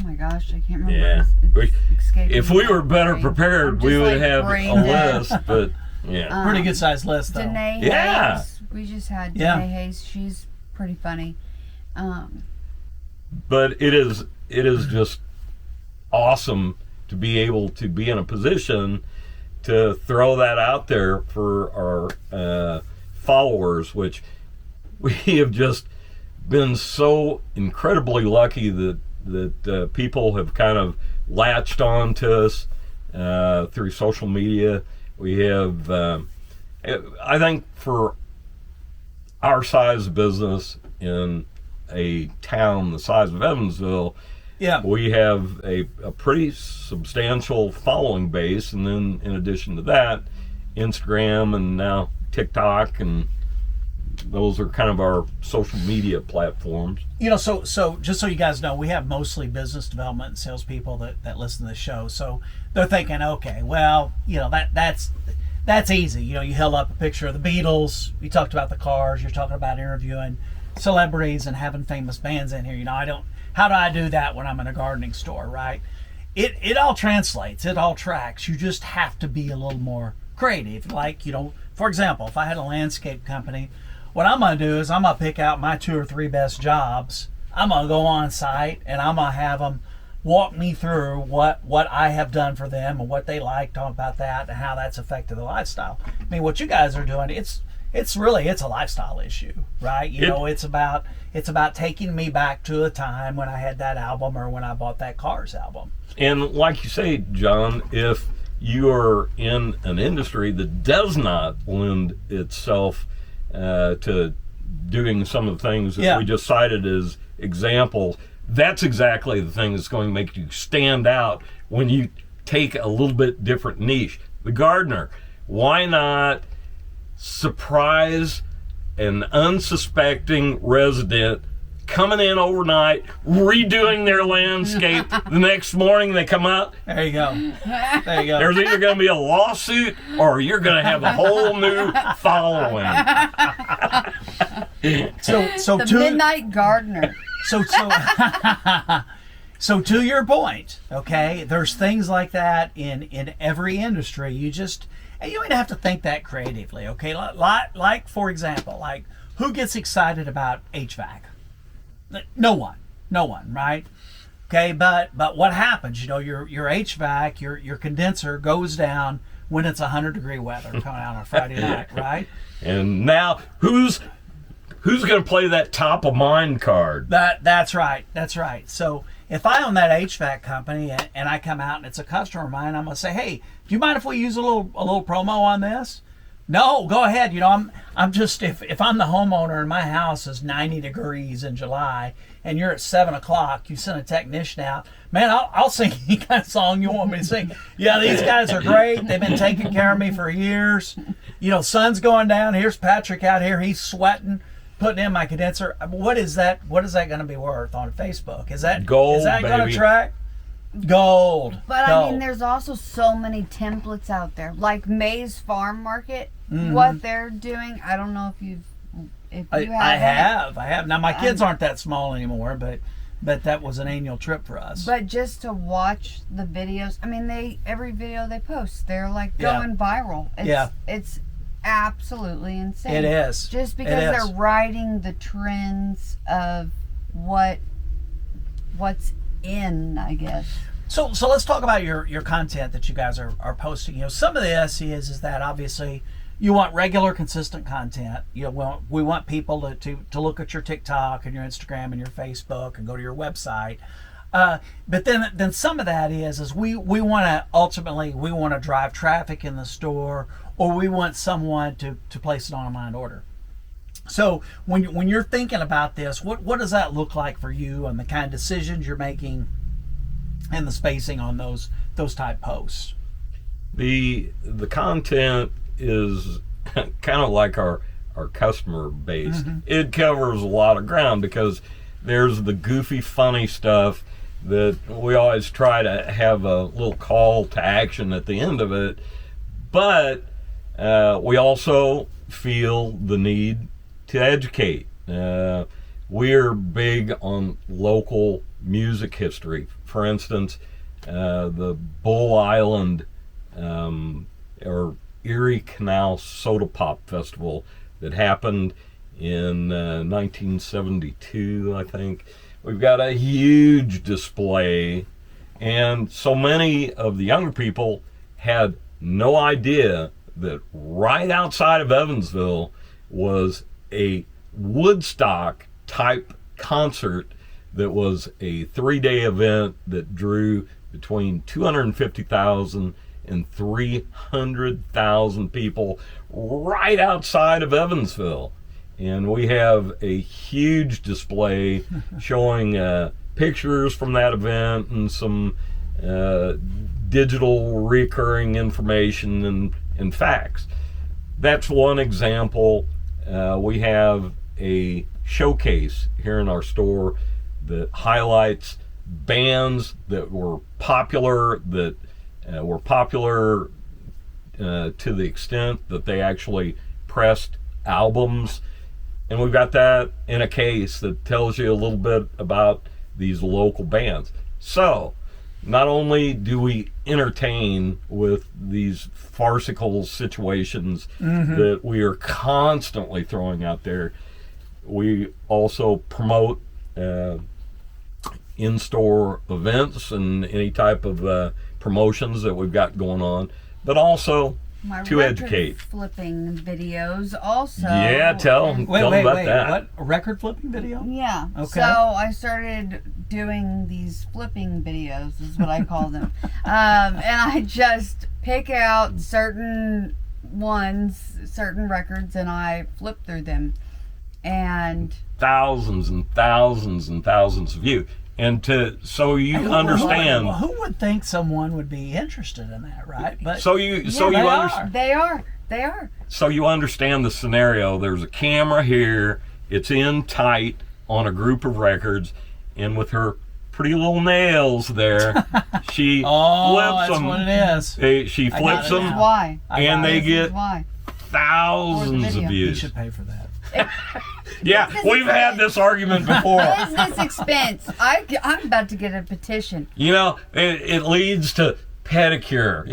my gosh, I can't remember.
Yeah.
It's escaping
If
me.
we were better prepared, we would have
brain
a
dead.
list. But yeah,
Pretty good sized list though.
Danae
Yeah.
Hayes. We just had Danae Hayes. She's pretty funny.
but it is just awesome to be able to be in a position to throw that out there for our followers, which we have just been so incredibly lucky that people have kind of latched on to us through social media. We have, I think, for our size of business in a town the size of Evansville, we have a pretty substantial following base, and then in addition to that, Instagram and now TikTok, and those are kind of our social media platforms.
So just so you guys know, we have mostly business development and salespeople that listen to the show. So they're thinking, okay, well, that's easy. You held up a picture of the Beatles. You talked about the cars. You're talking about interviewing celebrities and having famous bands in here. How do I do that when I'm in a gardening store, right? It all translates. It all tracks. You just have to be a little more creative. Like, for example, if I had a landscape company, what I'm going to do is I'm going to pick out my 2 or 3 best jobs. I'm going to go on site and I'm going to have them walk me through what I have done for them and what they like, talk about that and how that's affected their lifestyle. I mean, what you guys are doing, it's a lifestyle issue, right? It's about taking me back to a time when I had that album or when I bought that Cars album.
And like you say, John, if you are in an industry that does not lend itself to doing some of the things that we just cited as examples, that's exactly the thing that's going to make you stand out when you take a little bit different niche. The gardener, why not surprise an unsuspecting resident coming in overnight, redoing their landscape? The next morning they come out.
There you go.
There's either going to be a lawsuit or you're going to have a whole new following.
So
the Midnight Gardener.
So to your point, okay, there's things like that in every industry. You don't have to think that creatively, okay? Like for example, like who gets excited about HVAC? No one, right? Okay, but what happens? Your HVAC, your condenser goes down when it's 100-degree weather coming out on a Friday night, right?
And now who's going to play that top of mind card?
That's right. So if I own that HVAC company and I come out and it's a customer of mine, I'm gonna say, hey, do you mind if we use a little promo on this? No, go ahead. I'm just, if I'm the homeowner and my house is 90 degrees in July and you're at 7 o'clock, you send a technician out, man, I'll sing any kind of song you want me to sing. Yeah, these guys are great. They've been taking care of me for years. Sun's going down. Here's Patrick out here. He's sweating, putting in my condenser. What is that going to be worth on Facebook? Is that
gold?
Is that going
baby.
to track? Gold.
But
Gold.
I mean, there's also so many templates out there, like May's Farm Market. What they're doing, I don't know if you
I have. Now my kids aren't that small anymore, but that was an annual trip for us.
But just to watch the videos, I mean, every video they post, they're like going viral. It's absolutely insane.
It is.
Just because they're riding the trends of what's in, I guess.
So let's talk about your content that you guys are posting. Some of this is that obviously you want regular, consistent content. We want people to look at your TikTok and your Instagram and your Facebook and go to your website. But then some of that is we want to ultimately drive traffic in the store, or we want someone to place an online order. So when you're thinking about this, what does that look like for you and the kind of decisions you're making and the spacing on those type posts?
The content is kind of like our customer base. Mm-hmm. It covers a lot of ground because there's the goofy, funny stuff that we always try to have a little call to action at the end of it. But we also feel the need to educate. We're big on local music history. For instance, the Bull Island or Erie Canal Soda Pop Festival that happened in 1972, I think. We've got a huge display, and so many of the younger people had no idea that right outside of Evansville was a Woodstock type concert that was a 3-day event that drew between 250,000 and 300,000 people right outside of Evansville. And we have a huge display showing pictures from that event and some digital recurring information and facts. That's one example. We have a showcase here in our store that highlights bands that were popular, to the extent that they actually pressed albums. And we've got that in a case that tells you a little bit about these local bands. So not only do we entertain with these farcical situations that we are constantly throwing out there, we also promote in-store events and any type of promotions that we've got going on, but also to educate.
Flipping videos also.
Yeah, tell them about that.
What? A record flipping video?
Yeah.
Okay.
So I started doing these flipping videos, is what I call them. And I just pick out certain records, and I flip through them. And
thousands and thousands and thousands of views. And so you understand.
Who would think someone would be interested in that, right? But
They are.
So you understand the scenario. There's a camera here. It's in tight on a group of records, and with her pretty little nails there, she flips them.
What it is.
She flips them.
Why?
And they get thousands of
You
views.
should pay for that.
Yeah, we've had this argument before.
Business expense. I'm about to get a petition.
It leads to pedicure.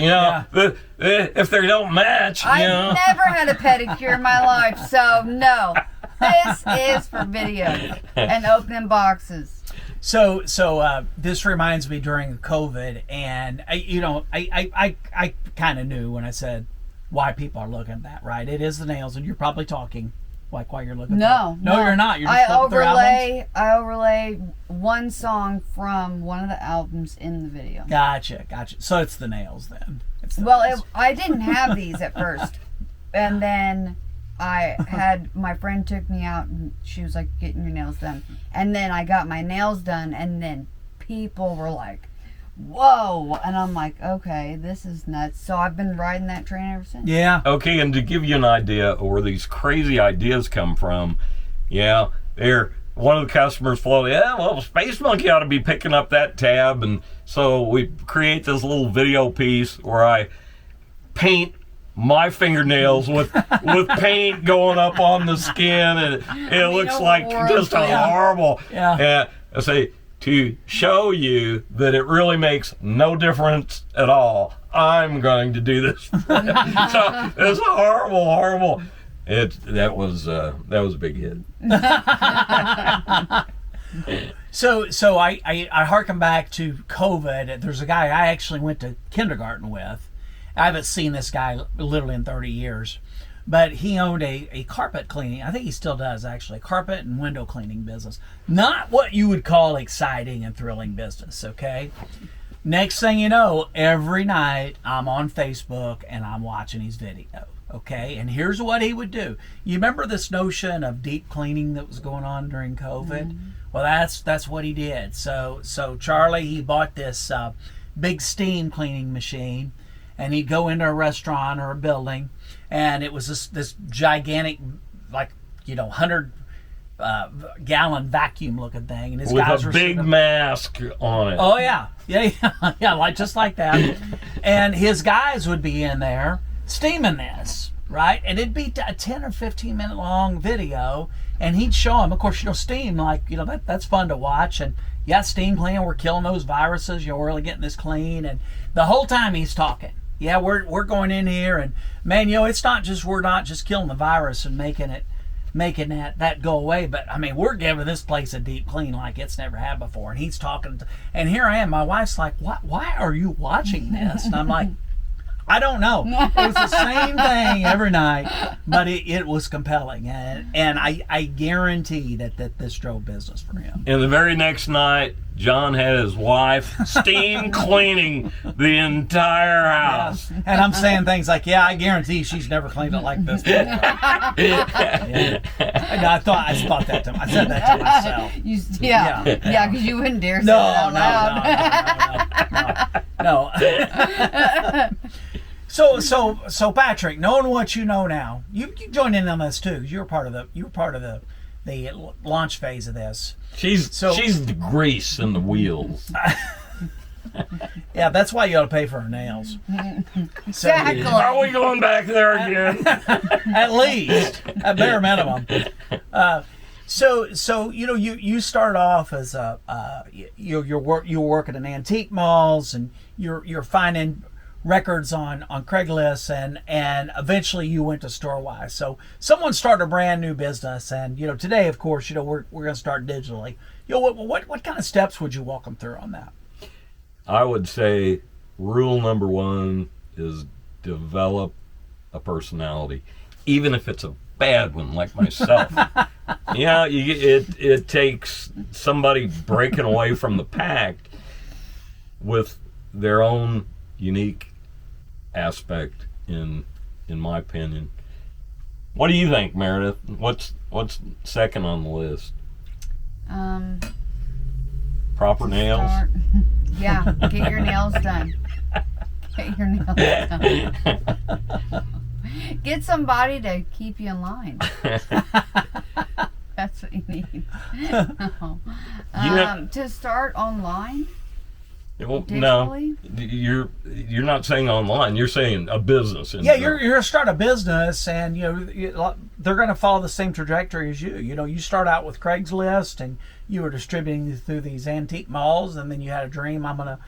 If they don't match,
I've never had a pedicure in my life, so no. This is for video and opening boxes.
So this reminds me during COVID, and I kind of knew when I said why people are looking at that, right? It is the nails, and you're probably talking like while you're looking.
No,
you're not. You're just looking through albums?
I overlay one song from one of the albums in the video.
Gotcha. So it's the nails then. Nails.
I didn't have these at first, and then I had my friend took me out, and she was like, "Getting your nails done," and then I got my nails done, and then people were like, "Whoa!" And I'm like, "Okay, this is nuts." So I've been riding that train ever since.
Yeah.
Okay, and to give you an idea of where these crazy ideas come from, one of the customers floated, Space Monkey ought to be picking up that tab, and so we create this little video piece where I paint my fingernails with paint going up on the skin, and it looks like just a horrible.
Yeah.
I say, to show you that it really makes no difference at all, I'm going to do this. So it's horrible. That was a big hit.
So I harken back to COVID. There's a guy I actually went to kindergarten with. I haven't seen this guy literally in 30 years, but he owned a carpet cleaning. I think he still does, actually, carpet and window cleaning business. Not what you would call exciting and thrilling business, okay? Next thing you know, every night I'm on Facebook and I'm watching his video, okay? And here's what he would do. You remember this notion of deep cleaning that was going on during COVID? Mm-hmm. Well, that's what he did. So Charlie, he bought this big steam cleaning machine, and he'd go into a restaurant or a building, and it was this gigantic, 100-gallon vacuum looking thing, and his
with
guys
a
were
big mask on it.
Oh yeah, just like that. And his guys would be in there steaming this, right? And it'd be a 10 or 15 minute long video, and he'd show them. Of course, steam, that's fun to watch, and steam cleaning, we're killing those viruses. We're really getting this clean, and the whole time he's talking. Yeah, we're going in here, and man, it's not just we're not just killing the virus and making that go away, but I mean, we're giving this place a deep clean like it's never had before. And he's talking, and here I am. My wife's like, why are you watching this? And I'm like, I don't know. It was the same thing every night, but it was compelling, and I guarantee that this drove business for him.
And the very next night, John had his wife steam cleaning the entire house.
Yeah. And I'm saying things like, I guarantee she's never cleaned it like this before. Yeah. I thought that to I said that to myself.
Because you wouldn't dare say that out
loud. No. So Patrick, knowing what you know now, you joined in on this too. You were part of the launch phase of this.
She's the grease in the wheels.
Yeah, that's why you ought to pay for her nails. So,
exactly.
Are we going back there again?
At least, at bare minimum. So you start off as you're working in antique malls, and you're finding records on Craigslist, and eventually you went to Storewise. So someone started a brand new business, and today, of course, we're going to start digitally. What kind of steps would you walk them through on that?
I would say rule number one is develop a personality, even if it's a bad one like myself. It takes somebody breaking away from the pack with their own unique aspect, in my opinion. What do you think, Meredith? What's second on the list? Proper nails.
Get your nails done. Get your nails done. Get somebody to keep you in line. That's what you need. To start online.
Well, no, you're not saying online. You're saying a business.
You're going to start a business, and they're going to follow the same trajectory as you. You start out with Craigslist, and you were distributing through these antique malls, and then you had a dream. I'm gonna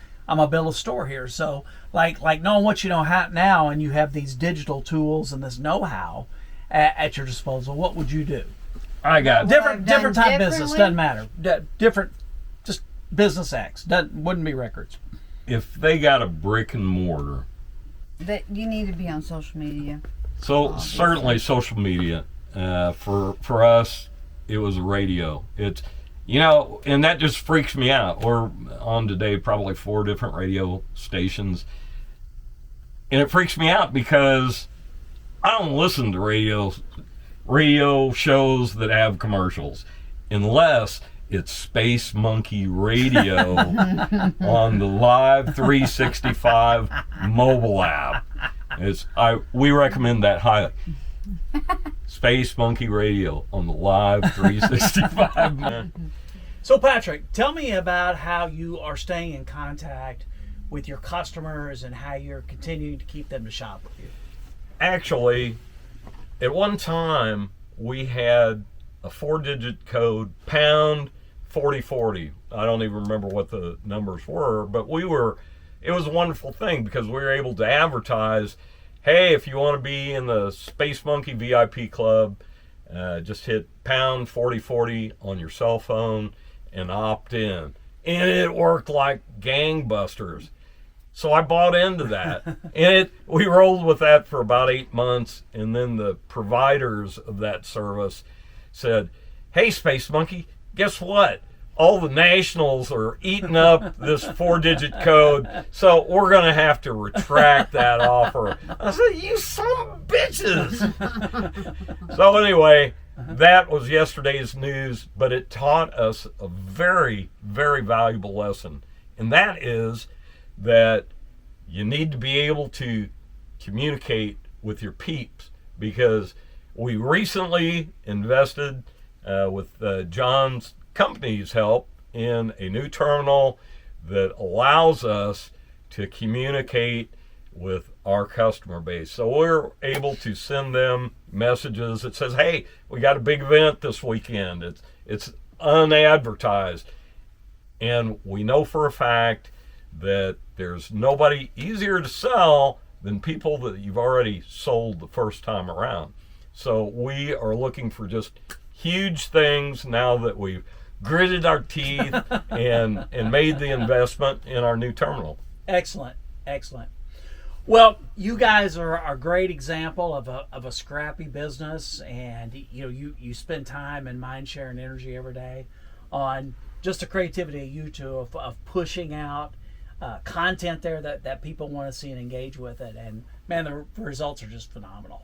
build a store here. So like knowing what you know now, and you have these digital tools and this know-how at your disposal. What would you do?
I got
different
done
type business,
differently?
doesn't matter. Different, just business acts. Wouldn't be records.
if they got a brick and mortar.
That you need to be on social media.
So certainly social media. For us, it was radio. It's, and that just freaks me out. We're on today probably 4 different radio stations, and it freaks me out because I don't listen to radio shows that have commercials unless it's Space Monkey Radio on the Live 365 mobile app. We recommend that highly. Space Monkey Radio on the Live 365.
So Patrick, tell me about how you are staying in contact with your customers and how you're continuing to keep them to shop with you.
Actually, at one time we had a 4-digit code, pound 4040. I don't even remember what the numbers were, but it was a wonderful thing because we were able to advertise, hey, if you want to be in the Space Monkey VIP Club, just hit pound 4040 on your cell phone and opt in. And it worked like gangbusters. So I bought into that. And we rolled with that for about 8 months. And then the providers of that service said, hey, Space Monkey, guess what? All the nationals are eating up this 4-digit code, so we're going to have to retract that offer. I said, you son of bitches. So anyway, that was yesterday's news, but it taught us a very, very valuable lesson. And that is that you need to be able to communicate with your peeps, because we recently invested with John's company's help in a new terminal that allows us to communicate with our customer base. So we're able to send them messages that says, hey, we got a big event this weekend. It's unadvertised. And we know for a fact that there's nobody easier to sell than people that you've already sold the first time around. So we are looking for just huge things now that we've gritted our teeth and made the investment in our new terminal.
Excellent. Well, you guys are a great example of a scrappy business, and you spend time and mind share and energy every day on just the creativity of you two of pushing out content there that people want to see and engage with it, and man, the results are just phenomenal.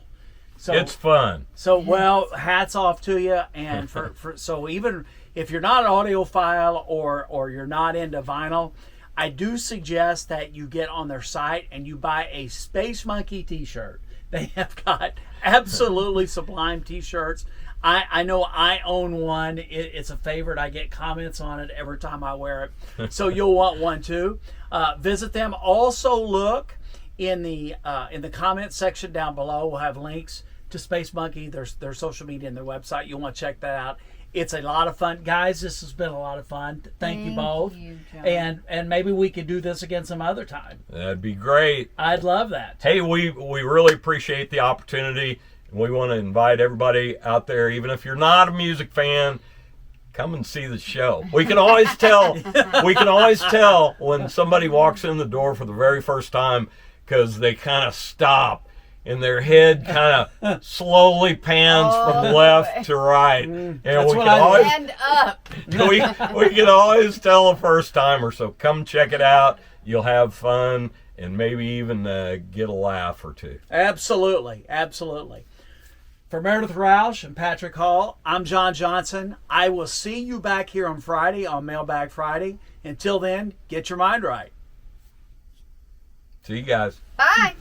So
it's fun.
So well, hats off to you, and so even if you're not an audiophile or you're not into vinyl, I do suggest that you get on their site and you buy a Space Monkey t-shirt. They have got absolutely sublime t-shirts. I know I own one. It's a favorite. I get comments on it every time I wear it. So you'll want one too. Visit them. Also look in the comment section down below. We'll have links to Space Monkey, their social media and their website. You'll want to check that out. It's a lot of fun. Guys, this has been a lot of fun. Thank you both.
You, John.
And maybe we could do this again some other time.
That'd be great.
I'd love that.
Hey, we really appreciate the opportunity, and we want to invite everybody out there, even if you're not a music fan, come and see the show. We can always tell when somebody walks in the door for the very first time, because they kind of stop and their head kind of slowly pans from left to right. And we can always
stand up.
we can always tell a first timer. So come check it out. You'll have fun and maybe even get a laugh or two.
Absolutely. For Meredith Rausch and Patrick Holl, I'm John Johnson. I will see you back here on Friday on Mailbag Friday. Until then, get your mind right.
See you guys.
Bye.